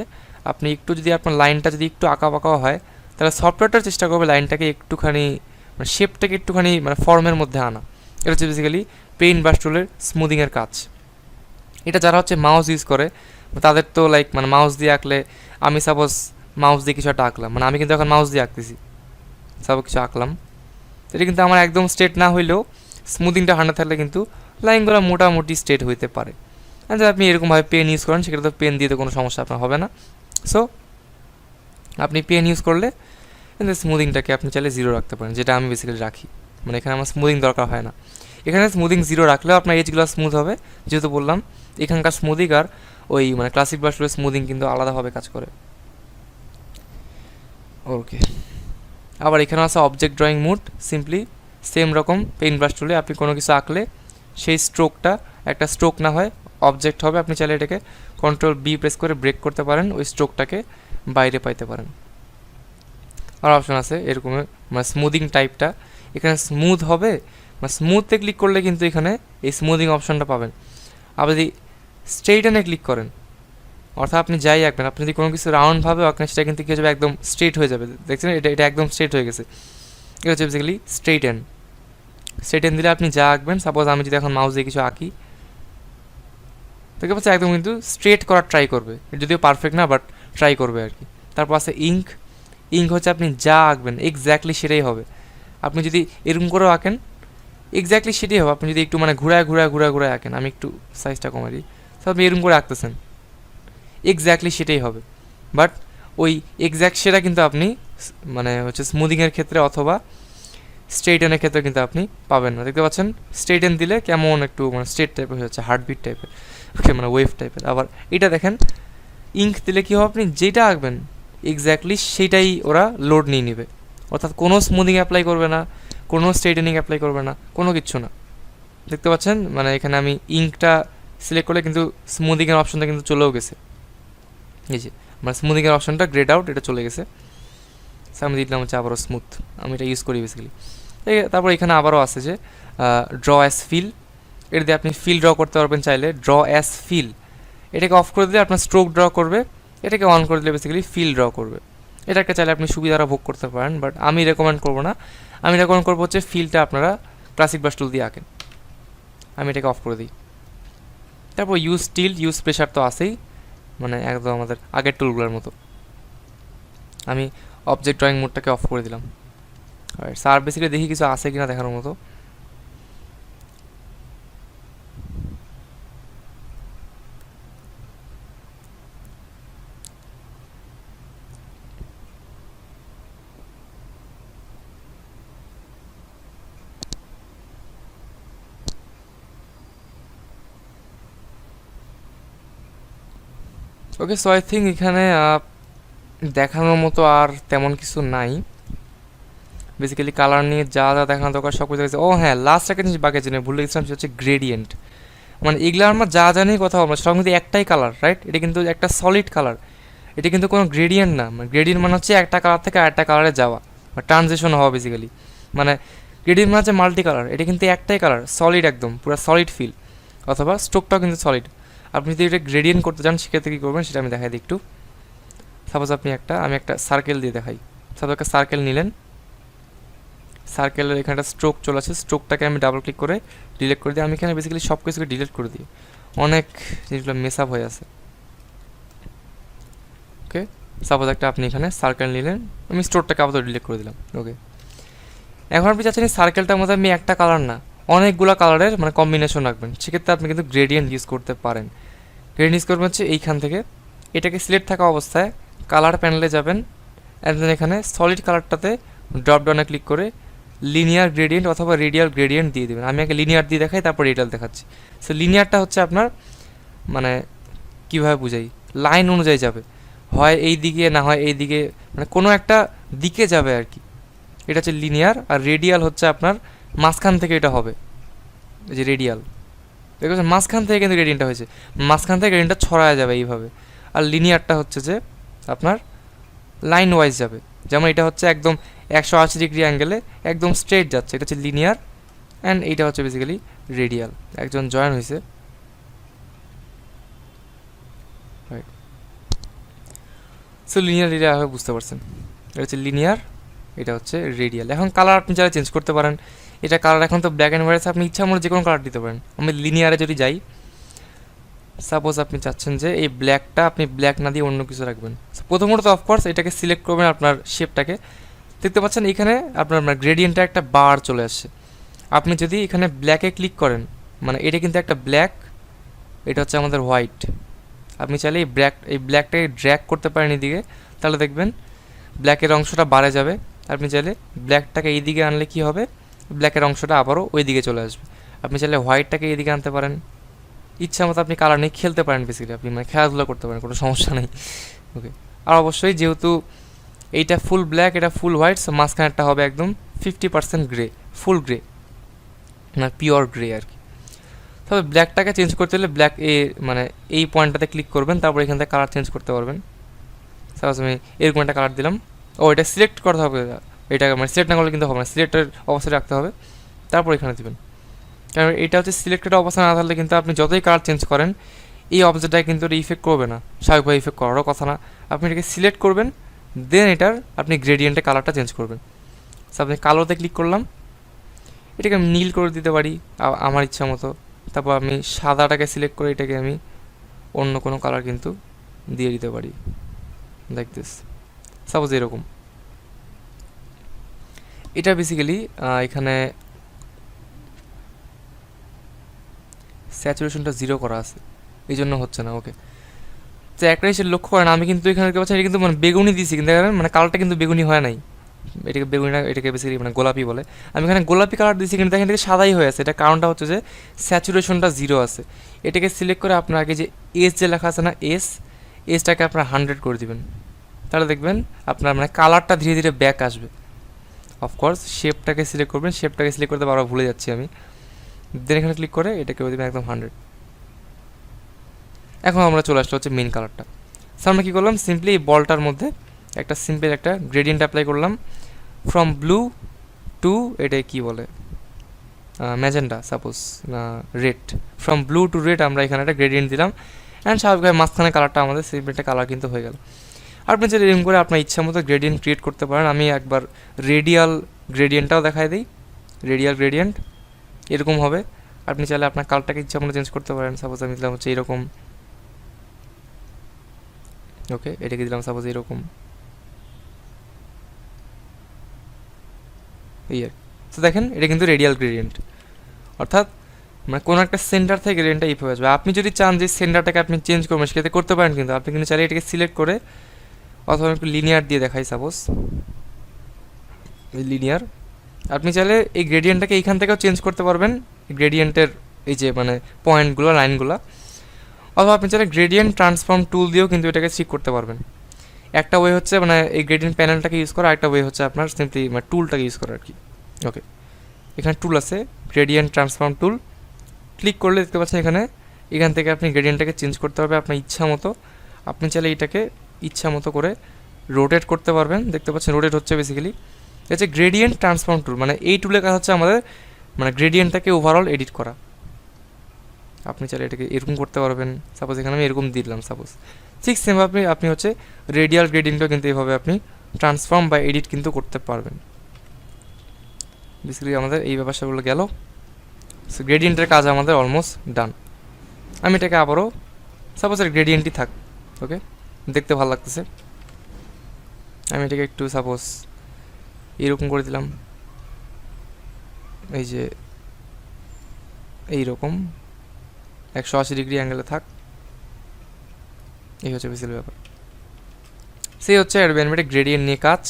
আপনি একটু যদি আপনার লাইনটা যদি একটু আঁকাবাঁকাও হয় তাহলে সফটওয়্যারটা চেষ্টা করবে লাইনটাকে একটুখানি মানে শেপটাকে একটুখানি মানে ফর্মের মধ্যে আনা। এটা হচ্ছে বেসিক্যালি পেইন ব্রাশ টুলের স্মুদিংয়ের কাজ। এটা যারা হচ্ছে মাউস ইউজ করে তাদের তো লাইক মানে মাউস দিয়ে আঁকলে, আমি সাপোজ মাউস দিয়ে কিছু একটা আঁকলাম, মানে আমি কিন্তু এখন মাউস দিয়ে আঁকতেছি, সাপোজ কিছু আঁকলাম, এটা কিন্তু আমার একদম স্ট্রেট না হইলেও স্মুদিংটা 100 থাকলে কিন্তু লাইনগুলো মোটামুটি স্ট্রেট হইতে পারে। আর যদি আপনি এরকমভাবে পেন ইউজ করেন সেক্ষেত্রে তো পেন দিয়ে তো কোনো সমস্যা আপনার হবে না। সো আপনি পেন ইউজ করলে কিন্তু স্মুদিংটাকে আপনি চাইলে 0 রাখতে পারেন, যেটা আমি বেসিক্যালি রাখি, মানে এখানে আমার স্মুদিং দরকার হয় না। এখানে স্মুদিং 0 রাখলেও আপনার এজগুলো স্মুথ হবে, যেহেতু বললাম এখানকার স্মুদিং আর ওই মানে ক্লাসিক ব্রাশ টুলের স্মুদিং কিন্তু আলাদাভাবে কাজ করে। ওকে, আবার এখানে আছে object drawing mode. Simply same রকম পেইন ব্রাশ টুলে আপনি কোনো কিছু আঁকলে সেই স্ট্রোকটা একটা স্ট্রোক না হয় অবজেক্ট হবে, আপনি চাইলে এটাকে কন্ট্রোল বি প্রেস করে ব্রেক করতে পারেন, ওই স্ট্রোকটাকে বাইরে পাইতে পারেন। আর অপশন আছে এরকম মানে স্মুদিং টাইপটা, এখানে স্মুথ হবে, মানে স্মুথে ক্লিক করলে কিন্তু এখানে এই স্মুদিং অপশনটা পাবেন। আবার যদি স্ট্রেইটেনে ক্লিক করেন, অর্থাৎ আপনি যাই আঁকবেন, আপনি যদি কোনো কিছু রাউন্ডভাবে আঁকেন সেটা কিন্তু কী হয়ে যাবে, একদম স্ট্রেট হয়ে যাবে। দেখছেন এটা এটা একদম স্ট্রেট হয়ে গেছে। এটা হচ্ছে বেসিক্যালি স্ট্রেইটেন। স্ট্রেইটেন দিলে আপনি যা আঁকবেন, সাপোজ আমি যদি এখন মাউস দিয়ে কিছু আঁকি, দেখতে পাচ্ছি একদম কিন্তু স্ট্রেট করার ট্রাই করবে, যদিও পারফেক্ট না বাট ট্রাই করবে আর কি। তারপর আছে ইঙ্ক। ইঙ্ক হচ্ছে আপনি যা আঁকবেন এক্স্যাক্টলি সেটাই হবে। আপনি যদি এরকম করেও আঁকেন এক্স্যাক্টলি সেটাই হবে, আপনি যদি একটু মানে ঘুরায় ঘুরায় ঘুরায় ঘুরায় আঁকেন, আমি একটু সাইজটা কমাই দিই, তো আপনি এরকম করে আঁকতেছেন এক্স্যাক্টলি সেটাই হবে। বাট ওই এক্স্যাক্ট সেটা কিন্তু আপনি মানে হচ্ছে স্মুদিংয়ের ক্ষেত্রে অথবা স্ট্রেইটেনের ক্ষেত্রে কিন্তু আপনি পাবেন না। দেখতে পাচ্ছেন স্ট্রেইটেন দিলে কেমন একটু মানে স্ট্রেট টাইপের হয়ে যাচ্ছে, হার্টবিট টাইপের, ওকে মানে ওয়েভ টাইপের। আবার এটা দেখেন ইঙ্ক দিলে কী হবে, আপনি যেটা আঁকবেন এক্স্যাক্টলি সেইটাই ওরা লোড নিয়ে নেবে, অর্থাৎ কোনো স্মুদিং অ্যাপ্লাই করবে না, কোনো স্ট্রেইটেনিং অ্যাপ্লাই করবে না, কোনো কিচ্ছু না। দেখতে পাচ্ছেন মানে এখানে আমি ইঙ্কটা সিলেক্ট করলে কিন্তু স্মুদিংয়ের অপশনটা কিন্তু চলেও গেছে, এই যে মানে স্মুদিংয়ের অপশনটা গ্রেড আউট এটা চলে গেছে। আমি দিলাম হচ্ছে আবারও স্মুথ, আমি এটা ইউজ করি বেসিক্যালি। তারপর এখানে আবারও আছে যে ড্র অ্যাস ফিল, এটা দিয়ে আপনি ফিল ড্র করতে পারবেন চাইলে, ড্র অ্যাস ফিল। এটাকে অফ করে দিলে আপনার স্ট্রোক ড্র করবে, এটাকে অন করে দিলে বেসিক্যালি ফিল ড্র করবে। এটাকে চাইলে আপনি সুবিধাটা ভোগ করতে পারেন, বাট আমি রেকমেন্ড করবো না। আমি রেকমেন্ড করবো হচ্ছে ফিলটা আপনারা ক্লাসিক ব্রাশ টুল দিয়ে আঁকেন। আমি এটাকে অফ করে দিই। তারপর ইউজ স্টিল, ইউজ প্রেশার তো আছেই, মানে একদম আমাদের আগের টুলগুলোর মতো। আমি অবজেক্ট ড্রয়িং মোডটাকে অফ করে দিলাম। স্যার বেসিক্যালি দেখি কিছু আছে কিনা দেখানোর মতো। ওকে, সো আই থিঙ্ক এখানে দেখানোর মতো আর তেমন কিছু নাই। বেসিক্যালি কালার নিয়ে যা যা দেখানো দরকার সব কিছু দেখেছে। ও হ্যাঁ, লাস্ট একটা জিনিস বাকি জন্য ভুলে গেছিলাম, সেটা হচ্ছে গ্রেডিয়েন্ট। মানে এগুলো আমরা যা জানি কথা বলবো সব কিন্তু একটাই কালার, রাইট? এটা কিন্তু একটা সলিড কালার, এটা কিন্তু কোনো গ্রেডিয়েন্ট না। মানে গ্রেডিয়েন্ট মানে হচ্ছে একটা কালার থেকে আরেকটা কালারে যাওয়া বা ট্রানজিশন হওয়া বেসিক্যালি। মানে গ্রেডিয়েন্ট মানে হচ্ছে মাল্টি কালার, এটা কিন্তু একটাই কালার, সলিড, একদম পুরো সলিড ফিল, অথবা স্ট্রোকটাও কিন্তু সলিড। আপনি যদি এটা গ্রেডিয়েন্ট করতে চান সেক্ষেত্রে কী করবেন সেটা আমি দেখাই দিই একটু। সাপোজ আমি একটা সার্কেল দিয়ে দেখাই। সাপোজ একটা সার্কেল নিলেন, সার্কেলের এখানে একটা স্ট্রোক চলে আসে, স্ট্রোকটাকে আমি ডাবল ক্লিক করে ডিলিট করে দিই। আমি এখানে বেসিক্যালি সব কিছুকে ডিলিট করে দিই, অনেক জিনিসগুলো মেস আপ হয়ে আছে। ওকে, সাপোজ একটা আপনি এখানে সার্কেল নিলেন, আমি স্ট্রোকটাকে আপাতত ডিলিট করে দিলাম। ওকে, এখন আপনি চাচ্ছেন সার্কেলটার মধ্যে আমি একটা কালার না অনেকগুলো কালারের মানে কম্বিনেশন রাখবেন, সেক্ষেত্রে আপনি কিন্তু গ্রেডিয়েন্ট ইউজ করতে পারেন। গ্রেডিয়েন্ট ইউজ করবেন হচ্ছে এইখান থেকে, এটাকে সিলেক্ট থাকা অবস্থায় কালার প্যানেলে যাবেন, অ্যান্ড দেন এখানে সলিড কালারটাতে ড্রপ ডাউনে ক্লিক করে লিনিয়ার গ্রেডিয়েন্ট অথবা রেডিয়াল গ্রেডিয়েন্ট দিয়ে দেবেন। আমি আগে লিনিয়ার দিয়ে দেখাই, তারপর রেডিয়াল দেখাচ্ছি। সো লিনিয়ারটা হচ্ছে আপনার মানে কীভাবে বুঝাই, লাইন অনুযায়ী যাবে, হয় এই দিকে না হয় এই দিকে, মানে কোনো একটা দিকে যাবে আর কি। এটা হচ্ছে লিনিয়ার। আর রেডিয়াল হচ্ছে আপনার মাঝখান থেকে এটা হবে, এই যে রেডিয়াল দেখেছেন, মাঝখান থেকে কিন্তু গ্রেডিয়েন্টটা হয়েছে, মাঝখান থেকে গ্রেডিয়েন্টটা ছড়ায় যাবে এইভাবে। আর লিনিয়ারটা হচ্ছে যে আপনার লাইন ওয়াইজ যাবে, যেমন এটা হচ্ছে একদম 180 ডিগ্রি অ্যাঙ্গেলে একদম স্ট্রেট যাচ্ছে, এটা হচ্ছে লিনিয়ার। অ্যান্ড এইটা হচ্ছে বেসিক্যালি রেডিয়াল, একজন জয়েন হয়েছে। সো লিনিয়ার রেডিয়াল বুঝতে পারছেন, এটা হচ্ছে লিনিয়ার, এটা হচ্ছে রেডিয়াল। এখন কালার আপনি যারা চেঞ্জ করতে পারেন, এটা কালার এখন তো ব্ল্যাক অ্যান্ড হোয়াইট, আপনি ইচ্ছা মতো যে কোনো কালার দিতে পারেন। আমি লিনিয়ারে যদি যাই, সাপোজ আপনি চাচ্ছেন যে এই ব্ল্যাকটা আপনি ব্ল্যাক না দিয়ে অন্য কিছু রাখবেন। প্রথমত তো অফকোর্স এটাকে সিলেক্ট করবেন, আপনার শেপটাকে দেখতে পাচ্ছেন, এখানে আপনার গ্রেডিয়েন্টটা একটা বার চলে আসছে। আপনি যদি এখানে ব্ল্যাকে ক্লিক করেন, মানে এটা কিন্তু একটা ব্ল্যাক, এটা হচ্ছে আমাদের হোয়াইট। আপনি চাইলে এই ব্ল্যাকটাকে ড্র্যাগ করতে পারেন এদিকে, তাহলে দেখবেন ব্ল্যাকের অংশটা বাড়ে যাবে। আপনি চাইলে ব্ল্যাকটাকে এইদিকে আনলে কি হবে, ব্ল্যাকের অংশটা আবারও ওই দিকে চলে আসবে। আপনি চাইলে হোয়াইটটাকে এইদিকে আনতে পারেন, ইচ্ছা মতো আপনি কালার নিয়ে খেলতে পারেন বেসিক্যালি, আপনি মানে খেলাধুলা করতে পারেন, কোনো সমস্যা নেই। ওকে, আর অবশ্যই যেহেতু এইটা ফুল ব্ল্যাক, এটা ফুল হোয়াইট, সো মাঝখানেরটা হবে একদম 50% গ্রে, ফুল গ্রে, মানে পিওর গ্রে আর কি। তবে ব্ল্যাকটাকে চেঞ্জ করতে হলে ব্ল্যাক মানে এই পয়েন্টটাতে ক্লিক করবেন, তারপর এখান থেকে কালার চেঞ্জ করতে পারবেন। সাপোজ আমি এরকম একটা কালার দিলাম, এটা সিলেক্ট করতে হবে, এটা মানে সিলেক্ট না করলে কিন্তু হবে না, সিলেক্টের অবস্থায় রাখতে হবে, তারপর এখানে দেবেন। কারণ এটা হচ্ছে সিলেক্টেড অবস্থা না থাকলে কিন্তু আপনি যতই কালার চেঞ্জ করেন এই অবজেক্টটাকে কিন্তু এটা ইফেক্ট করবে না, স্বাভাবিকভাবে ইফেক্ট করারও কথা না। আপনি এটাকে সিলেক্ট করবেন, দেন এটার আপনি গ্রেডিয়েন্টে কালারটা চেঞ্জ করবেন। সো আপনি কালোতে ক্লিক করলাম, এটাকে আমি নীল করে দিতে পারি আমার ইচ্ছা মতো। তারপর আমি সাদাটাকে সিলেক্ট করে এটাকে আমি অন্য কোনো কালার কিন্তু দিয়ে দিতে পারি, লাইক দিস, সাপোজ এরকম। এটা বেসিক্যালি এখানে স্যাচুরেশনটা 0 করা আছে, এই জন্য হচ্ছে না। ওকে, তো একটা জিনিস লক্ষ্য করেন, আমি কিন্তু এখানে দেখতে পাচ্ছি এটা কিন্তু মানে বেগুনি দিয়েছি, কিন্তু মানে কালারটা কিন্তু বেগুনি হয় নাই, এটাকে বেগুনি না, এটাকে বেসিক্যালি মানে গোলাপি বলে। আমি এখানে গোলাপি কালার দিয়েছি, কিন্তু এখান থেকে সাদাই হয়ে আছে। এটা কারণটা হচ্ছে যে স্যাচুরেশনটা 0 আছে। এটাকে সিলেক্ট করে আপনার আগে যে এস যে লেখা আছে না, এসটাকে আপনার 100 করে দিবেন, তাহলে দেখবেন আপনার মানে কালারটা ধীরে ধীরে ব্যাক আসবে। অফকোর্স শেপটাকে সিলেক্ট করবেন, শেপটাকে সিলেক্ট করতে বারবার ভুলে যাচ্ছি আমি, দেন এখানে ক্লিক করে এটাকে দেবেন একদম 100। এখন আমরা চলে আসলো হচ্ছে মেন কালারটা। সো আমরা কী করলাম, সিম্পলি এই বলটার মধ্যে একটা সিম্পল একটা গ্রেডিয়েন্ট অ্যাপ্লাই করলাম ফ্রম ব্লু টু এটা কি বলে ম্যাজেন্ডা সাপোজ না red, from blue to red আমরা এখানে একটা গ্রেডিয়েন্ট দিলাম অ্যান্ড স্বাভাবিকভাবে মাঝখানে কালারটা আমাদের সিম্পল একটা কালার কিন্তু হয়ে গেল। আপনি যদি এরকম করে আপনার ইচ্ছা মতো গ্রেডিয়েন্ট ক্রিয়েট করতে পারেন। আমি একবার রেডিয়াল গ্রেডিয়েন্টটাও দেখাই দিই। রেডিয়াল গ্রেডিয়েন্ট এরকম হবে। আপনি চাইলে আপনার কালারটাকে ইচ্ছা মতো চেঞ্জ করতে পারেন। সাপোজ আমি দিলাম হচ্ছে এরকম, ওকে এটাকে দিলাম সাপোজ এরকম, এই আর। তো দেখেন এটা কিন্তু রেডিয়াল গ্রেডিয়েন্ট, অর্থাৎ মানে কোনো একটা সেন্টার থেকে গ্রেডিয়েন্টটা এইভাবে আসবে। আপনি যদি চান যে সেন্টারটাকে আপনি চেঞ্জ করবেন সেক্ষেত্রে করতে পারেন, কিন্তু আপনি কিন্তু চাইলে এটাকে সিলেক্ট করে অথবা একটু লিনিয়ার দিয়ে দেখাই সাপোজ লিনিয়ার। আপনি চাইলে এই গ্রেডিয়েন্টটাকে এইখান থেকেও চেঞ্জ করতে পারবেন, গ্রেডিয়েন্টের এই যে মানে পয়েন্টগুলো লাইনগুলো, অথবা আপনি চাইলে গ্রেডিয়েন্ট ট্রান্সফর্ম টুল দিয়েও কিন্তু এটাকে ঠিক করতে পারবেন। একটা ওয়ে হচ্ছে মানে এই গ্রেডিয়েন্ট প্যানেলটাকে ইউজ করা, একটা ওয়ে হচ্ছে আপনার সিম্পলি মানে টুলটাকে ইউজ করা আর কি। ওকে, এখানে টুল আছে গ্রেডিয়েন্ট ট্রান্সফর্ম টুল, ক্লিক করলে দেখতে পাচ্ছেন এখান থেকে আপনি গ্রেডিয়েন্টটাকে চেঞ্জ করতে পারবেন আপনার ইচ্ছা মতো। আপনি চাইলে এটাকে ইচ্ছা মতো করে রোটেট করতে পারবেন। দেখতে পাচ্ছেন রোটেট হচ্ছে বেসিক্যালি। হচ্ছে গ্রেডিয়েন্ট ট্রান্সফর্ম টুল, মানে এই টুলের কাজ হচ্ছে আমাদের মানে গ্রেডিয়েন্টটাকে ওভারঅল এডিট করা। আপনি চাইলে এটাকে এরকম করতে পারবেন। সাপোজ এখানে আমি এরকম দিলাম সাপোজ, ঠিক সেমভাবে আপনি হচ্ছে রেডিয়াল গ্রেডিয়েন্টও কিন্তু এইভাবে আপনি ট্রান্সফর্ম বা এডিট কিন্তু করতে পারবেন। বেসিক্যালি আমাদের এই ব্যাপারগুলো গেল। সো গ্রেডিয়েন্টের কাজ আমাদের অলমোস্ট ডান। আমি এটাকে আবারও সাপোজ এর গ্রেডিয়েন্টই থাক, ওকে দেখতে ভালো লাগতেছে। আমি এটাকে একটু সাপোজ এইরকম করে দিলাম, এই যে এইরকম 180 ডিগ্রি অ্যাঙ্গেলে থাক। এই হচ্ছে বেসিক্যালি ব্যাপার। সেই হচ্ছে অ্যাডোবি অ্যানিমেটের গ্রেডিয়েন্ট নিয়ে কাজ।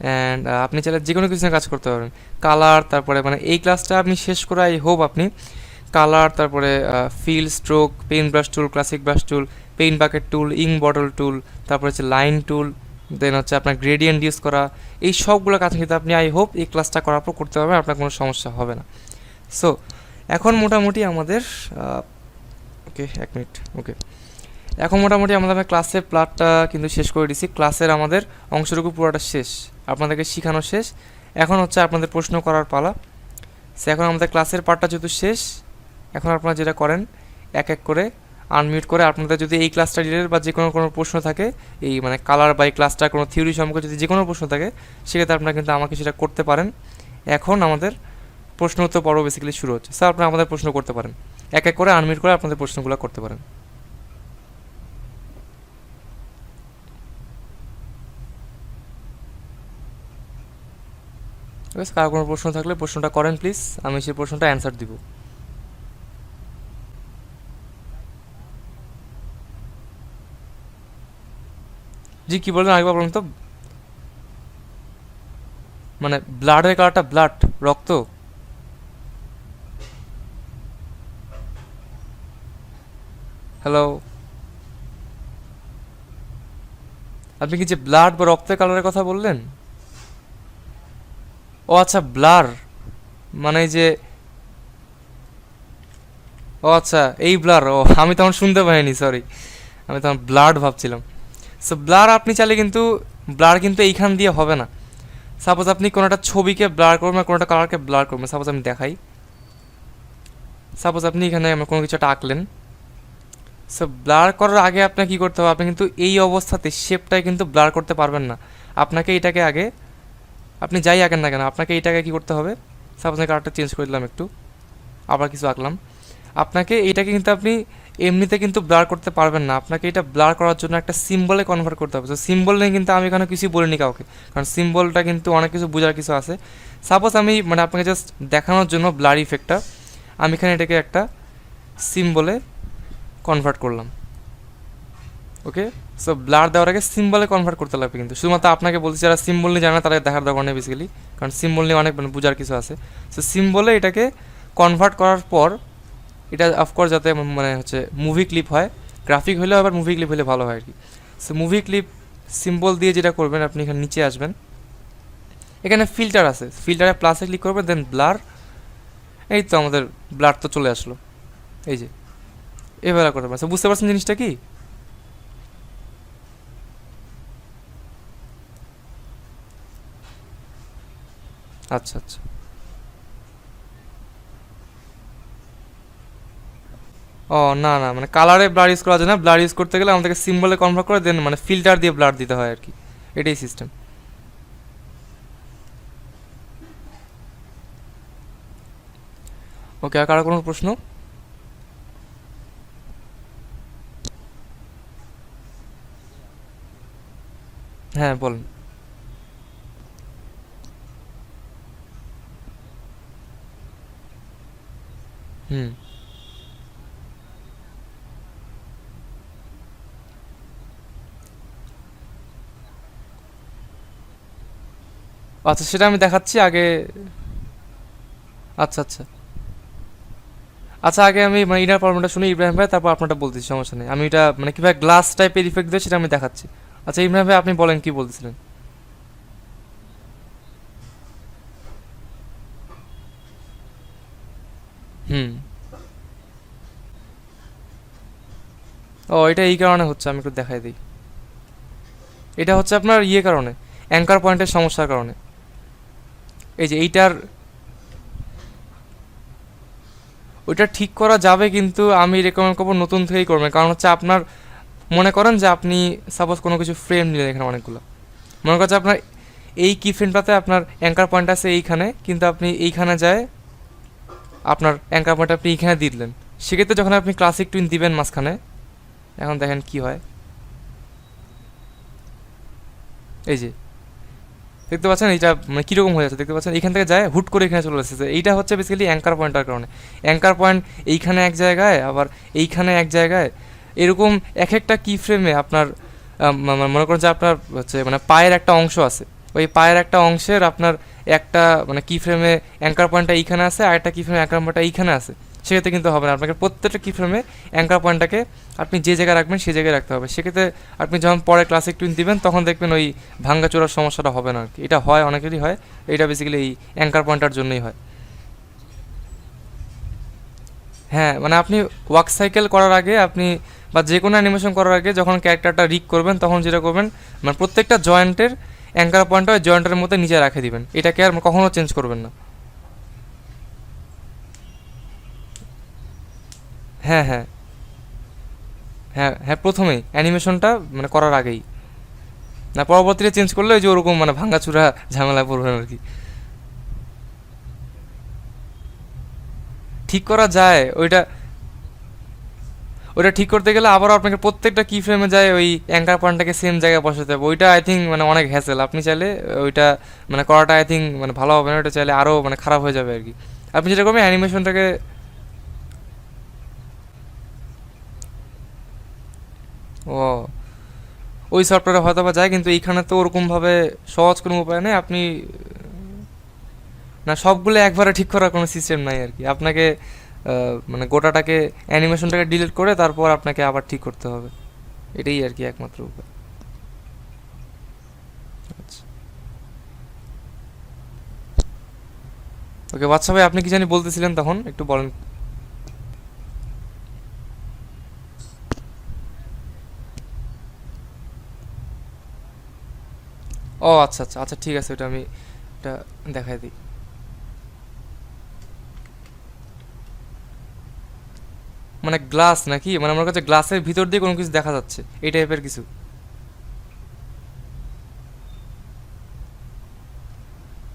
অ্যান্ড আপনি চাইলে যে কোনো কিছু নিয়ে কাজ করতে পারবেন। কালার, তারপরে মানে এই ক্লাসটা আপনি শেষ করে আই হোপ আপনি কালার, তারপরে fill, stroke, paint brush tool, classic brush tool, paint bucket tool, ink bottle tool, তারপরে হচ্ছে লাইন টুল, দেন হচ্ছে আপনার গ্রেডিয়েন্ট ইউজ করা, এই সবগুলো কাজ কিন্তু আপনি আই হোপ এই ক্লাসটা করার পর করতে পারবেন, আপনার কোনো সমস্যা হবে না। সো এখন মোটামুটি আমাদের ওকে 1 মিনিট, ওকে এখন মোটামুটি আমাদের ক্লাসের প্লাটটা কিন্তু শেষ করে দিছি। ক্লাসের আমাদের অংশটুকু পুরোটা শেষ, আপনাদেরকে শেখানো শেষ। এখন হচ্ছে আপনাদের প্রশ্ন করার পালা। সে এখন আমাদের ক্লাসের পার্টটা যেহেতু শেষ, এখন আপনারা যেটা করেন এক এক করে আনমিউট করে আপনাদের যদি এই ক্লাসটা রিলেটেড বা যে কোনো প্রশ্ন থাকে, এই মানে কালার বা এই ক্লাসটার কোনো থিওরি সম্পর্কে যদি যে কোনো প্রশ্ন থাকে, সেক্ষেত্রে আপনারা কিন্তু আমাকে সেটা করতে পারেন। এখন আমাদের প্রশ্ন উত্তর পর্ব বেসিক্যালি শুরু হচ্ছে। স্যার আপনারা আমাদের প্রশ্ন করতে পারেন, এক এক করে আনমিউট করে আপনাদের প্রশ্নগুলো করতে পারেন। কারো কোনো প্রশ্ন থাকলে প্রশ্নটা করেন প্লিজ, আমি সেই প্রশ্নটা অ্যান্সার দিব। জি কি বলবেন আরেকবার বলুন তো। মানে ব্লাডের কালারটা ব্লাড, রক্ত? হ্যালো, আপনি কি যে ব্লাড বা রক্তের কালারের কথা বললেন? ও আচ্ছা ব্লার, মানে এই যে, ও আচ্ছা এই ব্লার, ও আমি তখন শুনতে পাইনি, সরি, আমি তখন ব্লাড ভাবছিলাম। সো ব্লার আপনি চাইলে কিন্তু ব্লার কিন্তু এইখান দিয়ে হবে না। সাপোজ আপনি কোনো একটা ছবিকে ব্লার করবেন, কোনো একটা কালারকে ব্লার করবেন। সাপোজ আমি দেখাই, সাপোজ আপনি এখানে কোনো কিছু একটা আঁকলেন। সো ব্লার করার আগে আপনাকে কী করতে হবে, আপনি কিন্তু এই অবস্থাতে শেপটাই কিন্তু ব্লার করতে পারবেন না। আপনাকে এটাকে আগে, আপনি যাই আঁকেন না কেন, আপনাকে এইটাকে কী করতে হবে, সাপোজ আমি কালারটা চেঞ্জ করে দিলাম একটু, আবার কিছু আঁকলাম। আপনাকে এইটাকে কিন্তু আপনি এমনিতে কিন্তু ব্লার করতে পারবেন না, আপনাকে এটা ব্লার করার জন্য একটা সিম্বলে কনভার্ট করতে হবে। তো সিম্বল নিয়ে কিন্তু আমি এখানে কিছুই বলিনি কাউকে, কারণ সিম্বলটা কিন্তু অনেক কিছু বোঝার কিছু আছে। সাপোজ আমি মানে আপনাকে জাস্ট দেখানোর জন্য ব্লার ইফেক্টটা আমি এখানে এটাকে একটা সিম্বলে কনভার্ট করলাম। ওকে, সো ব্লার দেওয়ার আগে সিম্বলে কনভার্ট করতে লাগবে, কিন্তু শুধুমাত্র আপনাকে বলছি যারা সিম্বল নিয়ে জানে না তারা দেখার দরকার নেই বেসিক্যালি, কারণ সিম্বল নিয়ে অনেক মানে বোঝার কিছু আছে। সো সিম্বলে এটাকে কনভার্ট করার পর এটা অফকোর্স যাতে মানে হচ্ছে মুভি ক্লিপ হয়, গ্রাফিক হলেও আবার মুভি ক্লিপ হলে ভালো হয় আর কি। সো মুভি ক্লিপ সিম্বল দিয়ে যেটা করবেন, আপনি এখানে নিচে আসবেন, এখানে ফিল্টার আছে, ফিল্টারে প্লাসে ক্লিক করবেন, দেন ব্লার। এই তো আমাদের ব্লার তো চলে আসলো, এই যে এভাবে করতে পারছেন। বুঝতে পারছেন জিনিসটা কি? আচ্ছা আচ্ছা। ও না না, মানে কালারে ব্লার ইউজ করা যায় না, ব্লার ইউজ করতে গেলে আমাদেরকে সিম্বলে কনভার্ট করে দেন মানে ফিল্টার দিয়ে ব্লার দিতে হয় আর কি, এটাই সিস্টেম। ওকে, আর কারো কোনো প্রশ্ন? হ্যাঁ বলেন। হুম। আচ্ছা সেটা আমি দেখাচ্ছি আগে। আচ্ছা আচ্ছা। আচ্ছা আগে আমি মানে ইনার প্রবলেমটা শুনি ইব্রাহিম ভাই, তারপর আপনারটা বলতেছি, সমস্যা নেই। আমি এটা মানে কিভাবে গ্লাস টাইপের ইফেক্ট দেয় সেটা আমি দেখাচ্ছি। আচ্ছা ইব্রাহিম ভাই আপনি বলেন কি বলতেছিলেন। হুম। ও এটা এই কারণে হচ্ছে, আমি একটু দেখাই দিই। এটা হচ্ছে আপনার ইয়ে কারণে, অ্যাঙ্কার পয়েন্টের সমস্যার কারণে। এই যে এইটার, ওইটা ঠিক করা যাবে কিন্তু আমি রেকমেন্ড করবো নতুন থেকেই করবেন। কারণ হচ্ছে আপনার মনে করেন যে আপনি সাপোজ কোনো কিছু ফ্রেম নিলেন, এখানে অনেকগুলো, মনে করছে আপনার এই কি ফ্রেমটাতে আপনার অ্যাঙ্কার পয়েন্ট আছে এইখানে, কিন্তু আপনি এইখানে যায় আপনার অ্যাঙ্কার পয়েন্ট আপনি এইখানে দিলেন। সেক্ষেত্রে যখন আপনি ক্লাসিক টুইন দিবেন মাঝখানে, এখন দেখেন কি হয়। এই যে দেখতে পাচ্ছেন এইটা মানে কীরকম হয়ে যাচ্ছে দেখতে পাচ্ছেন, এখান থেকে যায় হুট করে এখানে চলে আসছে। এইটা হচ্ছে বেসিক্যালি অ্যাঙ্কার পয়েন্টার কারণে। অ্যাঙ্কার পয়েন্ট এইখানে এক জায়গায়, আবার এইখানে এক জায়গায়, এরকম এক একটা কি ফ্রেমে আপনার মনে করেন যে আপনার হচ্ছে মানে পায়ের একটা অংশ আছে, ওই পায়ের একটা অংশের আপনার একটা মানে কি ফ্রেমে অ্যাঙ্কার পয়েন্টটা এইখানে আছে, আর একটা কি ফ্রেমে অ্যাঙ্কার পয়েন্টটা এইখানে আছে। সেক্ষেত্রে কিন্তু হবে না, আপনাকে প্রত্যেকটা কি ফ্রেমে অ্যাঙ্কার পয়েন্টটাকে আপনি যে জায়গায় রাখবেন সেই জায়গায় রাখতে হবে। সেক্ষেত্রে আপনি যখন পরে ক্লাসিক টুইন দিবেন তখন দেখবেন ওই ভাঙ্গাচোরার সমস্যাটা হবে না আর কি। এটা হয়, অনেকেরই হয়। এটা বেসিক্যালি এই অ্যাঙ্কার পয়েন্টার জন্যই হয়। হ্যাঁ মানে আপনি ওয়াক সাইকেল করার আগে আপনি বা যে কোনো অ্যানিমেশন করার আগে যখন ক্যারেক্টারটা রিক করবেন তখন যেটা করবেন, মানে প্রত্যেকটা জয়েন্টের অ্যাঙ্কার পয়েন্টটা ওই জয়েন্টের মধ্যে নিচে রেখে দিবেন, এটাকে আর কখনো চেঞ্জ করবেন না। হ্যাঁ হ্যাঁ। হ্যাঁ হ্যাঁ, প্রথমেই অ্যানিমেশনটা মানে করার আগেই, না পরবর্তীতে চেঞ্জ করলে ওই যে ওরকম মানে ভাঙাচুরা ঝামেলায় পড়বেন আর কি। ঠিক করা যায় ওইটা, ওইটা ঠিক করতে গেলে আবারও আপনাকে প্রত্যেকটা কি ফ্রেমে যায় ওই অ্যাঙ্কার পয়েন্টটাকে সেম জায়গায় বসাতে হবে। ওইটা আই থিঙ্ক মানে অনেক হ্যাসেল। আপনি চাইলে ওইটা মানে করাটা আই থিঙ্ক মানে ভালো হবে না, ওইটা চাইলে আরও মানে খারাপ হয়ে যাবে আর কি। আপনি যেটা করবেন অ্যানিমেশনটাকে, ও ওই সফটওয়্যারে হয়তো বা যায়, কিন্তু এইখানে তো ওরকমভাবে সহজ কোনো উপায় নেই। আপনি না সবগুলো একবারে ঠিক করার কোনো সিস্টেম নাই আর কি। আপনাকে মানে গোটাটাকে অ্যানিমেশনটাকে ডিলিট করে তারপর আপনাকে আবার ঠিক করতে হবে, এটাই আর কি একমাত্র উপায়। আচ্ছা ওকে, বাচ্চা ভাই আপনি কি জানি বলতেছিলেন তখন, একটু বলেন। ও আচ্ছা আচ্ছা আচ্ছা, ঠিক আছে, ওটা আমি এটা দেখাই দিই। মানে গ্লাস নাকি, মানে আমার কাছে গ্লাসের ভিতর দিয়ে কোনো কিছু দেখা যাচ্ছে এই টাইপের কিছু,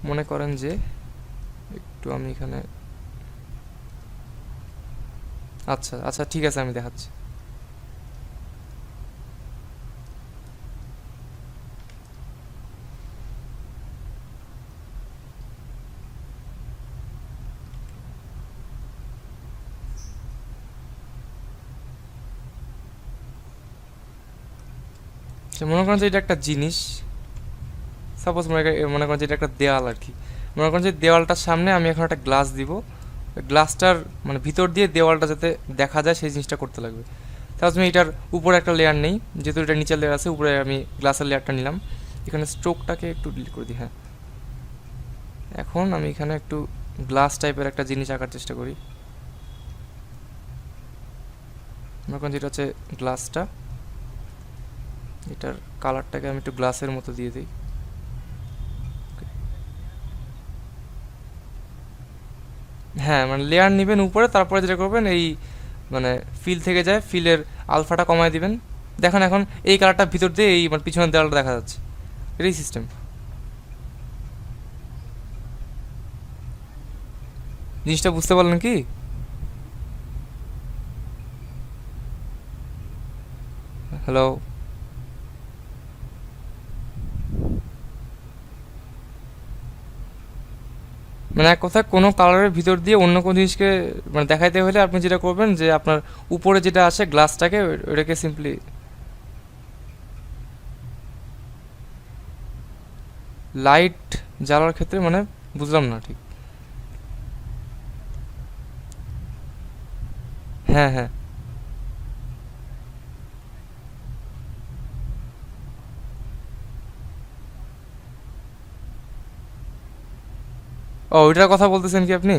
মনে করেন যে একটু আমি এখানে, আচ্ছা আচ্ছা ঠিক আছে আমি দেখাচ্ছি। সে মনে করেন যে এটা একটা জিনিস, সাপোজ মনে করেন যে এটা একটা দেওয়াল আর কি। মনে করেন যে দেওয়ালটার সামনে আমি এখন একটা গ্লাস দিব, গ্লাসটার মানে ভিতর দিয়ে দেওয়ালটা যাতে দেখা যায় সেই জিনিসটা করতে লাগবে। তাহলে আমি এটার উপরে একটা লেয়ার নেই, যেহেতু এটা নিচের লেয়ার আছে, উপরে আমি গ্লাসের লেয়ারটা নিলাম। এখানে স্ট্রোকটাকে একটু ডিলিট করে দিই। হ্যাঁ, এখন আমি এখানে একটু গ্লাস টাইপের একটা জিনিস আঁকার চেষ্টা করি। মনে করেন যেটা হচ্ছে গ্লাসটা, এটার কালারটাকে আমি একটু গ্লাসের মতো দিয়ে দিই। হ্যাঁ মানে লেয়ার নেবেন উপরে, তারপরে যেটা করবেন এই মানে ফিল থেকে যায়, ফিলের আলফাটা কমায় দিবেন। দেখেন এখন এই কালারটা ভিতর দিয়ে এই মানে পিছনের দেওয়ালটা দেখা যাচ্ছে, এটাই সিস্টেম। জিনিসটা বুঝতে পারলেন কি? হ্যালো? মানে এক কথায় কোনো কালারের ভিতর দিয়ে অন্য কোনো জিনিসকে মানে দেখাইতে হলে আপনি যেটা করবেন যে আপনার উপরে যেটা আছে গ্লাসটাকে ওটাকে সিম্পলি লাইট জ্বালার ক্ষেত্রে মানে বুঝলাম না ঠিক। হ্যাঁ হ্যাঁ। ও ওইটার কথা বলতেছেন কি আপনি?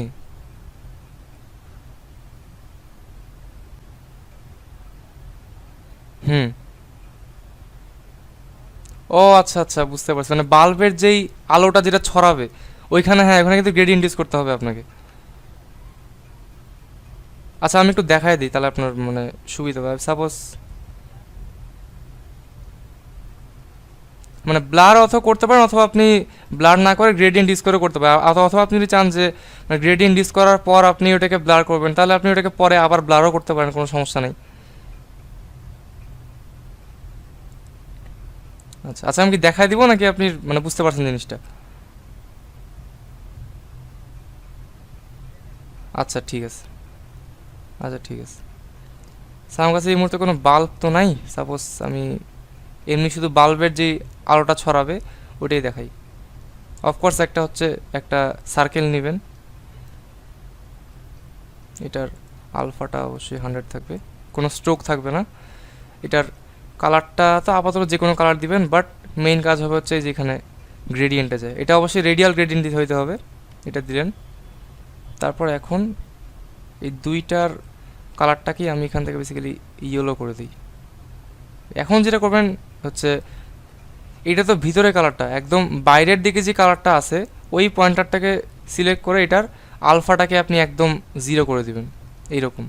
হুম। ও আচ্ছা আচ্ছা, বুঝতে পারছি, মানে বাল্বের যেই আলোটা যেটা ছড়াবে ওইখানে, হ্যাঁ ওখানে কিন্তু গ্রেডিয়েন্ট ইউজ করতে হবে আপনাকে। আচ্ছা আমি একটু দেখাই দিই তাহলে আপনার মানে সুবিধা হবে। সাপোজ মানে ব্লার অথবা করতে পারেন, অথবা আপনি ব্লার না করে গ্রেডিয়েন্ট ইউজ করে করতে পারেন, অথবা আপনি যদি চান যে গ্রেডিয়েন্ট ইউজ করার পর আপনি ওটাকে ব্লার করবেন, তাহলে আপনি ওটাকে পরে আবার ব্লারও করতে পারেন, কোনো সমস্যা নেই। আচ্ছা আচ্ছা, আমি কি দেখাই দিব নাকি আপনি মানে বুঝতে পারছেন জিনিসটা? আচ্ছা ঠিক আছে। আচ্ছা ঠিক আছে। স্যার আমার কাছে এই মুহূর্তে কোনো বাল্ব তো নাই, সাপোজ আমি এমনি শুধু বাল্বের যেই আলোটা ছড়াবে ওটাই দেখাই। অফকোর্স একটা হচ্ছে একটা সার্কেল নেবেন, এটার আলফাটা অবশ্যই 100 থাকবে, কোনো স্ট্রোক থাকবে না। এটার কালারটা তো আপাতত যে কোনো কালার দিবেন, বাট মেইন কাজ হবে হচ্ছে যেখানে গ্রেডিয়েন্টে যায়, এটা অবশ্যই রেডিয়াল গ্রেডিয়েন্ট দিতে হইতে হবে। এটা দিলেন, তারপর এখন এই দুইটার কালারটাকেই আমি এখান থেকে বেসিক্যালি ইয়েলো করে দিই। এখন যেটা করবেন হচ্ছে এটা তো ভিতরে কালারটা, একদম বাইরের দিকে যে কালারটা আছে ওই পয়েন্টারটাকে সিলেক্ট করে এটার আলফাটাকে আপনি একদম 0 করে দিবেন, এইরকম।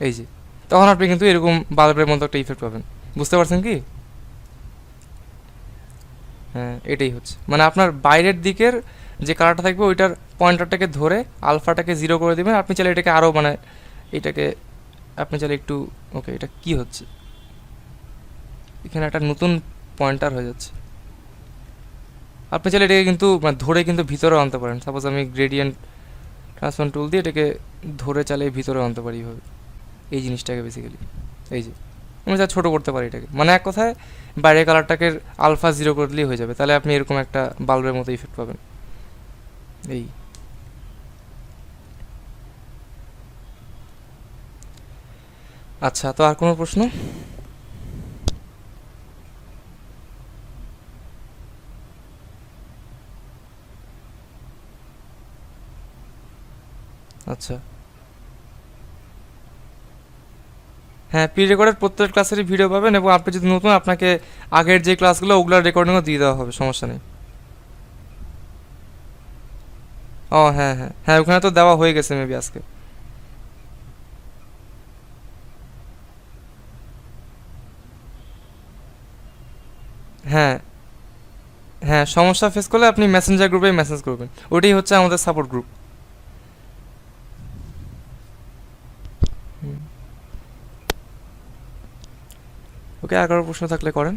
এই যে তখন আপনি কিন্তু এরকম বাল্বের মতো একটা ইফেক্ট পাবেন। বুঝতে পারছেন কি? হ্যাঁ এটাই হচ্ছে মানে আপনার বাইরের দিকের যে কালারটা থাকবে ওইটার পয়েন্টারটাকে ধরে আলফাটাকে 0 করে দিবেন। আপনি চাইলে এটাকে আরও মানে এটাকে আপনি চাইলে একটু, ওকে এটা কি হচ্ছে, এখানে একটা নতুন পয়েন্টার হয়ে যাচ্ছে। আপনি চাইলে এটাকে কিন্তু মানে ধরে কিন্তু ভিতরেও আনতে পারেন। সাপোজ আমি গ্রেডিয়েন্ট ট্রান্সফর্ম টুল দিয়ে এটাকে ধরে চালিয়ে ভিতরেও আনতে পারি এইভাবে, এই জিনিসটাকে বেসিক্যালি। এই যে আমি যা ছোটো করতে পারি এটাকে, মানে এক কথায় বাইরের কালারটাকে আলফা 0 করে দিলেই হয়ে যাবে, তাহলে আপনি এরকম একটা বাল্বের মতো ইফেক্ট পাবেন। এই আচ্ছা, তো আর কোনো প্রশ্ন? আচ্ছা হ্যাঁ, প্রি রেকর্ডেড প্রত্যেক ক্লাসেরই ভিডিও পাবেন, এবং আপনি যদি নতুন আপনাকে আগের যে ক্লাসগুলো ওগুলোর রেকর্ডিংও দিয়ে দেওয়া হবে, সমস্যা নেই। ও হ্যাঁ হ্যাঁ হ্যাঁ, ওখানে তো দেওয়া হয়ে গেছে মেবি আজকে। হ্যাঁ হ্যাঁ, সমস্যা ফেস করলে আপনি মেসেঞ্জার গ্রুপে মেসেজ করবেন, ওটাই হচ্ছে আমাদের সাপোর্ট গ্রুপ। ওকে, আর কারো প্রশ্ন থাকলে করেন।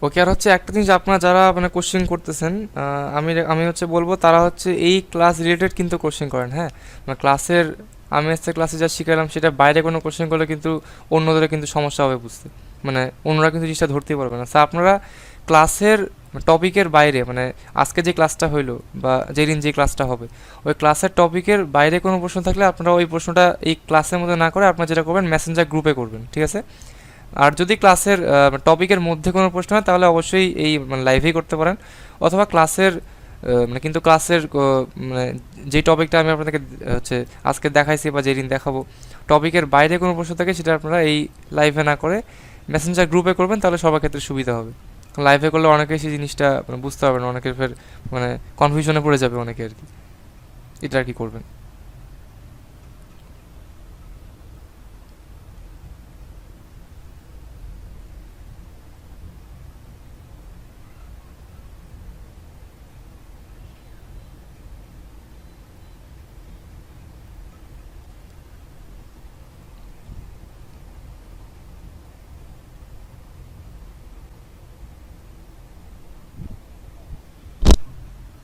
ওকে, আর হচ্ছে একটা জিনিস আপনারা যারা মানে কোশ্চেন করতেছেন, আমি আমি হচ্ছে বলবো তারা হচ্ছে এই ক্লাস রিলেটেড কিন্তু কোশ্চেন করেন, হ্যাঁ মানে ক্লাসের আমি আজকে ক্লাসে যা শিখালাম সেটা বাইরে কোনো কোশ্চেন করলে কিন্তু অন্যদের কিন্তু সমস্যা হবে বুঝতে, মানে অন্যরা কিন্তু জিনিসটা ধরতেই পারবে না। আপনারা ক্লাসের টপিকের বাইরে, মানে আজকে যে ক্লাসটা হইলো বা যেদিন যে ক্লাসটা হবে, ওই ক্লাসের টপিকের বাইরে কোনো প্রশ্ন থাকলে আপনারা ওই প্রশ্নটা এই ক্লাসের মধ্যে না করে আপনারা যেটা করবেন মেসেঞ্জার গ্রুপে করবেন, ঠিক আছে? আর যদি ক্লাসের টপিকের মধ্যে কোনো প্রশ্ন হয় তাহলে অবশ্যই এই মানে লাইভেই করতে পারেন, অথবা ক্লাসের মানে কিন্তু ক্লাসের মানে যেই টপিকটা আমি আপনাদেরকে হচ্ছে আজকে দেখাইছি বা যেদিন দেখাবো, টপিকের বাইরে কোনো প্রশ্ন থাকে সেটা আপনারা এই লাইভে না করে মেসেঞ্জার গ্রুপে করবেন, তাহলে সবার ক্ষেত্রে সুবিধা হবে। লাইভে করলে অনেকে সেই জিনিসটা মানে বুঝতে পারবে না, অনেকের ফের মানে কনফিউশনে পড়ে যাবে অনেকে আর কি। এটা আর কি করবেন।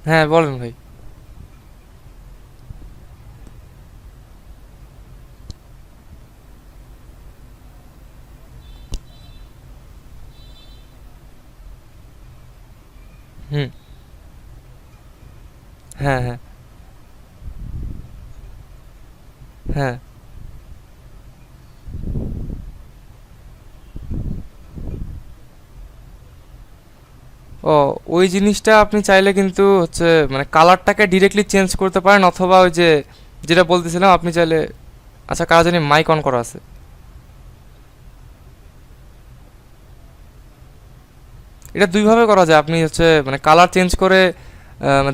হ্যাঁ বলেন ভাই। হুম। হ্যাঁ হ্যাঁ। হ্যাঁ। ও, ওই জিনিসটা আপনি চাইলে কিন্তু হচ্ছে মানে কালারটাকে ডিরেক্টলি চেঞ্জ করতে পারেন, অথবা ওই যে যেটা বলতেছিলাম আপনি চাইলে, আচ্ছা কারা জানি মাইক অন করা আছে, এটা দুইভাবে করা যায়। আপনি হচ্ছে মানে কালার চেঞ্জ করে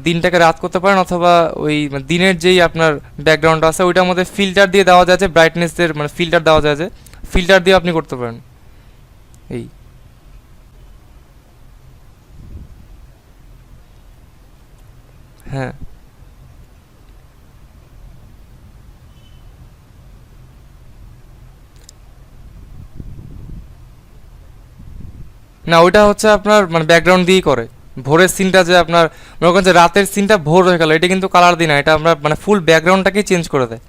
দিনটাকে রাত করতে পারেন, অথবা ওই মানে দিনের যেই আপনার ব্যাকগ্রাউন্ড আছে ওইটার মধ্যে ফিল্টার দিয়ে দেওয়া যায়, যে ব্রাইটনেসের মানে ফিল্টার দেওয়া যায়, যে ফিল্টার দিয়ে আপনি করতে পারেন এই। হ্যাঁ। না, ওইটা হচ্ছে আপনার মানে ব্যাকগ্রাউন্ড দিয়েই করে। ভোরের সিনটা যে আপনার মনে করেন যে রাতের সিনটা ভোর হয়ে গেল, এটা কিন্তু কালার দিই না, এটা আমরা মানে ফুল ব্যাকগ্রাউন্ডটাকেই চেঞ্জ করে দেয়।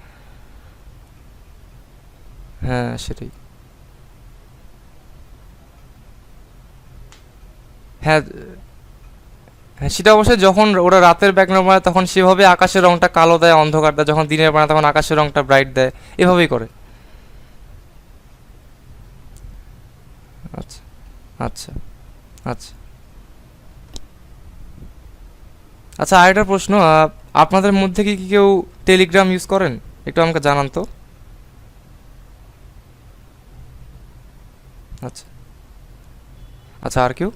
হ্যাঁ সেটাই। হ্যাঁ। হ্যাঁ সেটা অবশ্যই যখন ওরা রাতের ব্যাকগ্রাউন্ড বানায় তখন সেভাবে আকাশের রংটা কালো দেয়, অন্ধকার দেয়, যখন দিনের বানায় তখন আকাশের রংটা ব্রাইট দেয়, এভাবেই করে। আচ্ছা আচ্ছা আচ্ছা। আচ্ছা আরেকটা প্রশ্ন, আপনাদের মধ্যে কি কি কেউ টেলিগ্রাম ইউজ করেন? একটু আমাকে জানান তো। আচ্ছা। আচ্ছা আর কেউ?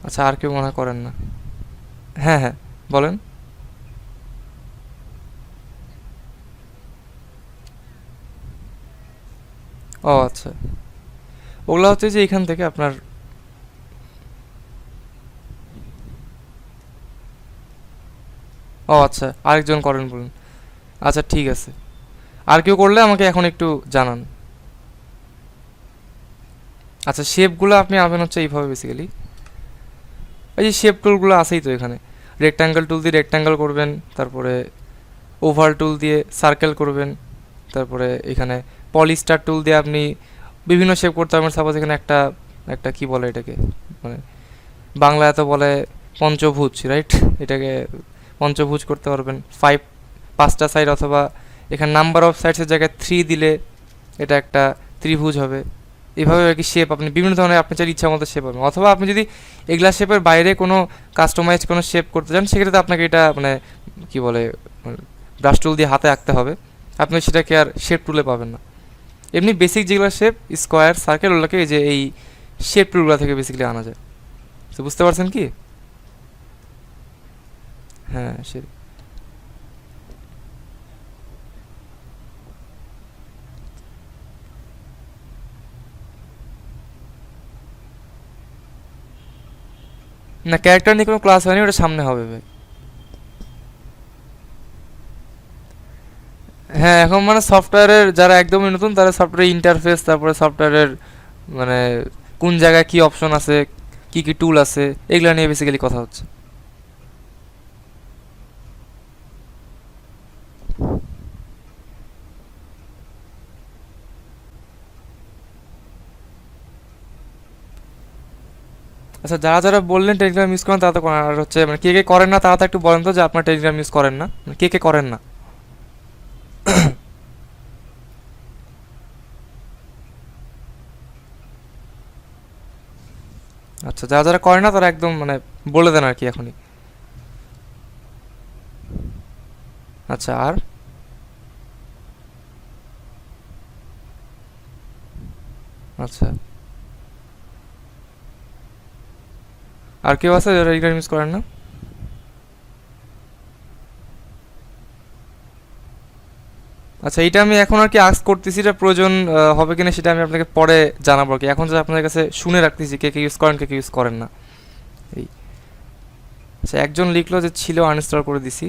আচ্ছা আর কেউ মনে হয় করেন না। হ্যাঁ হ্যাঁ বলেন। ও আচ্ছা। ওগুলা হচ্ছে যে এখান থেকে আপনার। ও আচ্ছা, আরেকজন করেন বলুন। আচ্ছা ঠিক আছে। আর কেউ করলে আমাকে এখন একটু জানান। আচ্ছা শেপগুলো আপনি আনবেন হচ্ছে এইভাবে বেসিক্যালি, এই যে শেপ টুলগুলো আছেই তো এখানে। রেক্ট্যাঙ্গেল টুল দিয়ে রেক্ট্যাঙ্গেল করবেন, তারপরে ওভাল টুল দিয়ে সার্কেল করবেন, তারপরে এখানে পলিস্টার টুল দিয়ে আপনি বিভিন্ন শেপ করতে পারবেন। সাপোজ এখানে একটা একটা কি বলে এটাকে, মানে বাংলা এত বলে পঞ্চভুজ, রাইট? এটাকে পঞ্চভুজ করতে পারবেন, পাঁচটা সাইড, অথবা এখানে নাম্বার অফ সাইডসের জায়গায় 3 দিলে এটা একটা ত্রিভুজ হবে। এভাবে আর কি শেপ আপনি বিভিন্ন ধরনের আপনি চাইলে ইচ্ছা মতো শেপ পাবেন, অথবা আপনি যদি এগুলা শেপের বাইরে কোনো কাস্টমাইজ কোনো শেপ করতে চান সেক্ষেত্রে তো আপনাকে এটা মানে কি বলে ব্রাশ টুল দিয়ে হাতে আঁকতে হবে, আপনি সেটাকে আর শেপ টুলে পাবেন না। এমনি বেসিক যেগুলো শেপ স্কোয়ার সার্কেল ওগুলোকে এই যে এই শেপ টুলগুলো থেকে বেসিক্যালি আনা যায়। তো বুঝতে পারছেন কি? হ্যাঁ সে। না, ক্যারেক্টার নিয়ে কোনো ক্লাস হয়নি, ওটা সামনে হবে ভাই। হ্যাঁ এখন মানে সফটওয়্যারের যারা একদমই নতুন তারা সফটওয়্যার ইন্টারফেস, তারপরে সফটওয়্যারের মানে কোন জায়গায় কি অপশন আছে, কি কি টুল আছে, এগুলো নিয়ে বেসিক্যালি কথা হচ্ছে। আচ্ছা, যারা যারা বললেন টেলিগ্রাম ইউজ করেন তারা তো করেন, আর হচ্ছে মানে কে কে করেন না তারা তো একটু বলেন তো যে আপনার টেলিগ্রাম ইউজ করেন না, মানে কে কে করেন না। আচ্ছা, যারা যারা করেন না তারা একদম মানে বলে দেন আর কি এখনই। আচ্ছা, আর আচ্ছা, আর কেউ আছে যারা টেলিগ্রাম ইউজ করেন না? আচ্ছা, এটা আমি এখন আর কি আস্ক করতেছি, এটা প্রয়োজন হবে কিনা সেটা আমি আপনাকে পরে জানাবো আর কি। এখন যে আপনাদের কাছে শুনে রাখতেছি কে কে ইউজ করেন কে কে ইউজ করেন না এই। আচ্ছা, একজন লিখলো যে ছিল, আনইনস্টল করে দিছি।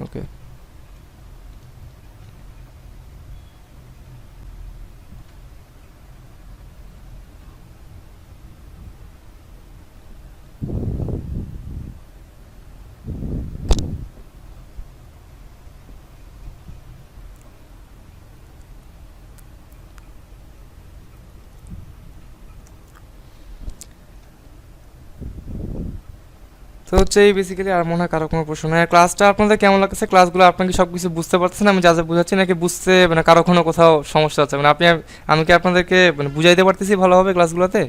ওকে। তো হচ্ছে এই বেসিক্যালি, আর মনে হয় কারো কোনো প্রশ্ন নেই। আর ক্লাসটা আপনাদের কেমন লাগছে? ক্লাসগুলো আপনাকে সব কিছু বুঝতে পারতেছেন আমি যা যা বুঝাচ্ছি, নাকি বুঝতে মানে কারো কোনো কোথাও সমস্যা হচ্ছে? মানে আমি কি আপনাদেরকে মানে বুঝাইতে পারতেছি ভালোভাবে ক্লাসগুলোতে?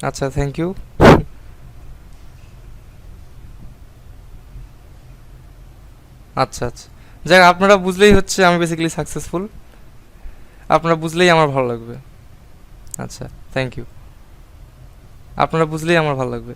আচ্ছা, থ্যাংক ইউ। আচ্ছা আচ্ছা, যাক আপনারা বুঝলেই হচ্ছে আমি বেসিক্যালি সাকসেসফুল। আপনারা বুঝলেই আমার ভালো লাগবে। আচ্ছা, থ্যাংক ইউ। আপনারা বুঝলেই আমার ভালো লাগবে।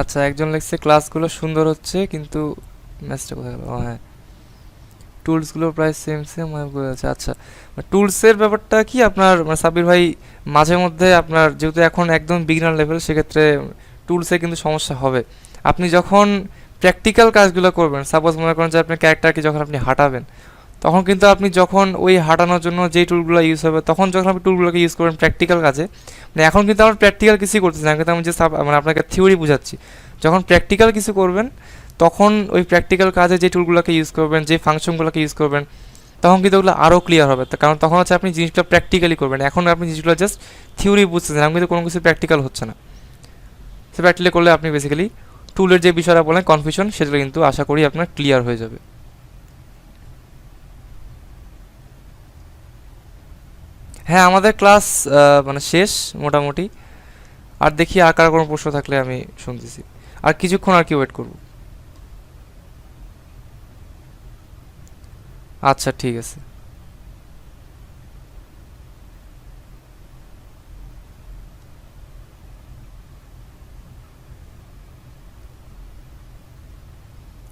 আচ্ছা, একজন লিখছে ক্লাসগুলো সুন্দর হচ্ছে কিন্তু ম্যাচটা কোথায় গেল? ও হ্যাঁ, টুলসগুলো প্রায় সেম সেম আছে। আচ্ছা, টুলসের ব্যাপারটা কি আপনার মানে সাব্বির ভাই, মাঝে মধ্যে আপনার যেহেতু এখন একদম বিগিনার লেভেল, সেক্ষেত্রে টুলসে কিন্তু সমস্যা হবে। আপনি যখন প্র্যাকটিক্যাল কাজগুলো করবেন, সাপোজ মনে করেন যে আপনি ক্যারেক্টারকে যখন আপনি হাঁটাবেন, তখন কিন্তু আপনি যখন ওই হাঁটানোর জন্য যেই টুলগুলো ইউজ হবে, তখন যখন আপনি টুলগুলোকে ইউজ করবেন প্র্যাকটিক্যাল কাজে, মানে এখন কিন্তু আমার প্র্যাকটিক্যাল কিছুই করতেছি না, কিন্তু আমি যে মানে আপনাকে থিওরি বুঝাচ্ছি। যখন প্র্যাকটিক্যাল কিছু করবেন, তখন ওই প্র্যাকটিক্যাল কাজে যে টুলগুলোকে ইউজ করবেন, যে ফাংশনগুলোকে ইউজ করবেন, তখন কিন্তু ওগুলো আরও ক্লিয়ার হবে। কারণ তখন হচ্ছে আপনি জিনিসগুলো প্র্যাকটিক্যালি করবেন। এখন আপনি জিনিসগুলো জাস্ট থিওরি বুঝতেছেন, আমি কিন্তু কোনো কিছু প্র্যাকটিক্যাল হচ্ছে না। সে প্র্যাকটিক্যালি করলে আপনি বেসিক্যালি টুলের যে বিষয়টা বলেন কনফিউশন, সেগুলো কিন্তু আশা করি আপনার ক্লিয়ার হয়ে যাবে। হ্যাঁ, আমাদের ক্লাস মানে শেষ মোটামুটি। আর দেখি আর কার কোনো প্রশ্ন থাকলে আমি শুনতেছি। আর কিছুক্ষণ আর কি ওয়েট করব। আচ্ছা, ঠিক আছে।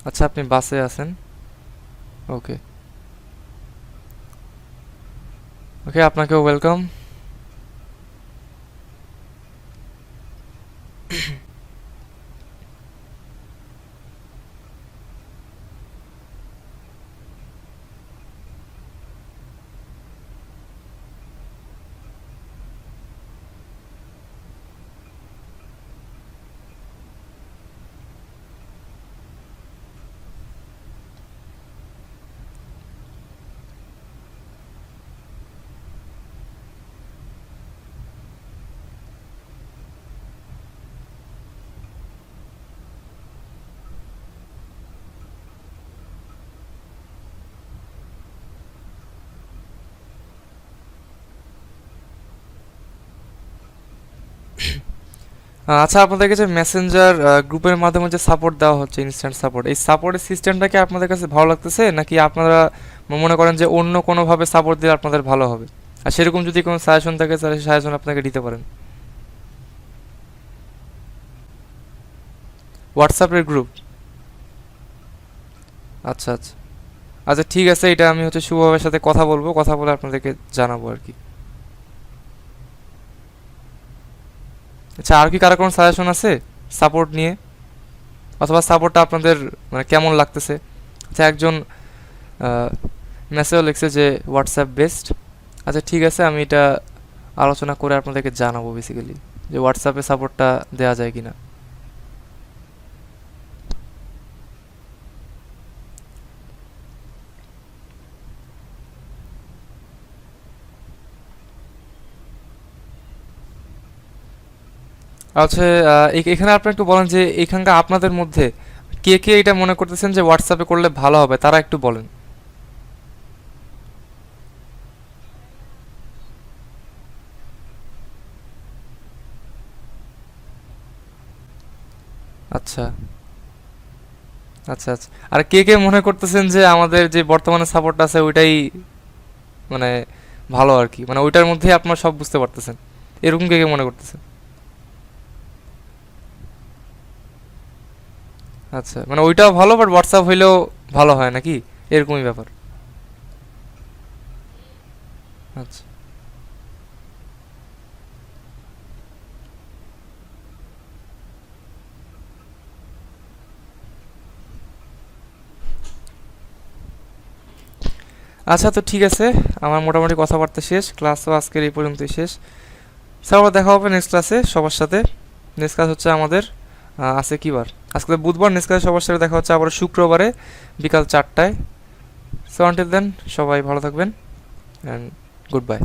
আচ্ছা, আপনি বাসে আছেন? ওকে। ওকে, আপনাকেও ওয়েলকাম। আচ্ছা, আপনাদেরকে যে মেসেঞ্জার গ্রুপের মাধ্যমে যে সাপোর্ট দেওয়া হচ্ছে, ইনস্ট্যান্ট সাপোর্ট, এই সাপোর্টের সিস্টেমটা কি আপনাদের কাছে ভালো লাগতেছে, নাকি আপনারা মনে করেন যে অন্য কোনোভাবে সাপোর্ট দিলে আপনাদের ভালো হবে? আর সেরকম যদি কোনো সাজেশন থাকে তাহলে সাজেশন আপনাকে দিতে পারেন। হোয়াটসঅ্যাপের গ্রুপ? আচ্ছা আচ্ছা আচ্ছা, ঠিক আছে, এটা আমি হচ্ছে শুভভাবের সাথে কথা বলবো, কথা বলে আপনাদেরকে জানাবো আর কি। আচ্ছা, আর কি কারো কোনো সাজেশন আছে সাপোর্ট নিয়ে, অথবা সাপোর্টটা আপনাদের মানে কেমন লাগতেছে? আচ্ছা, একজন মেসেজও লিখছে যে হোয়াটসঅ্যাপ বেস্ট। আচ্ছা ঠিক আছে, আমি এটা আলোচনা করে আপনাদেরকে জানাবো বেসিক্যালি যে হোয়াটসঅ্যাপে সাপোর্টটা দেওয়া যায় কিনা। আচ্ছা, এখানে আপনি একটু বলেন যে এখানকার আপনাদের মধ্যে কে কে এটা মনে করতেছেন যে হোয়াটসঅ্যাপে করলে ভালো হবে, তারা একটু বলেন। আচ্ছা আচ্ছা আচ্ছা, আর কে কে মনে করতেছেন যে আমাদের যে বর্তমানে সাপোর্ট আছে ওইটাই মানে ভালো আর কি, মানে ওইটার মধ্যেই আপনারা সব বুঝতে পারতেছেন, এরকম কে কে মনে করতেছেন? আচ্ছা, মানে ওইটাও ভালো বাট হোয়াটসঅ্যাপ হইলেও ভালো হয় নাকি, এরকমই ব্যাপার? আচ্ছা আচ্ছা, তো ঠিক আছে, আমার মোটামুটি কথাবার্তা শেষ, ক্লাসও আজকের এই পর্যন্তই শেষ। স্যার, আবার দেখা হবে নেক্সট ক্লাসে সবার সাথে। নেক্সট ক্লাস হচ্ছে আমাদের আছে কি বার, আজকে তো বুধবার, নেক্সট ক্লাসে সবার সাথে দেখা হচ্ছে আবার শুক্রবারে বিকাল 4টায়। সো আনটিল দেন, সবাই ভালো থাকবেন অ্যান্ড গুড বাই।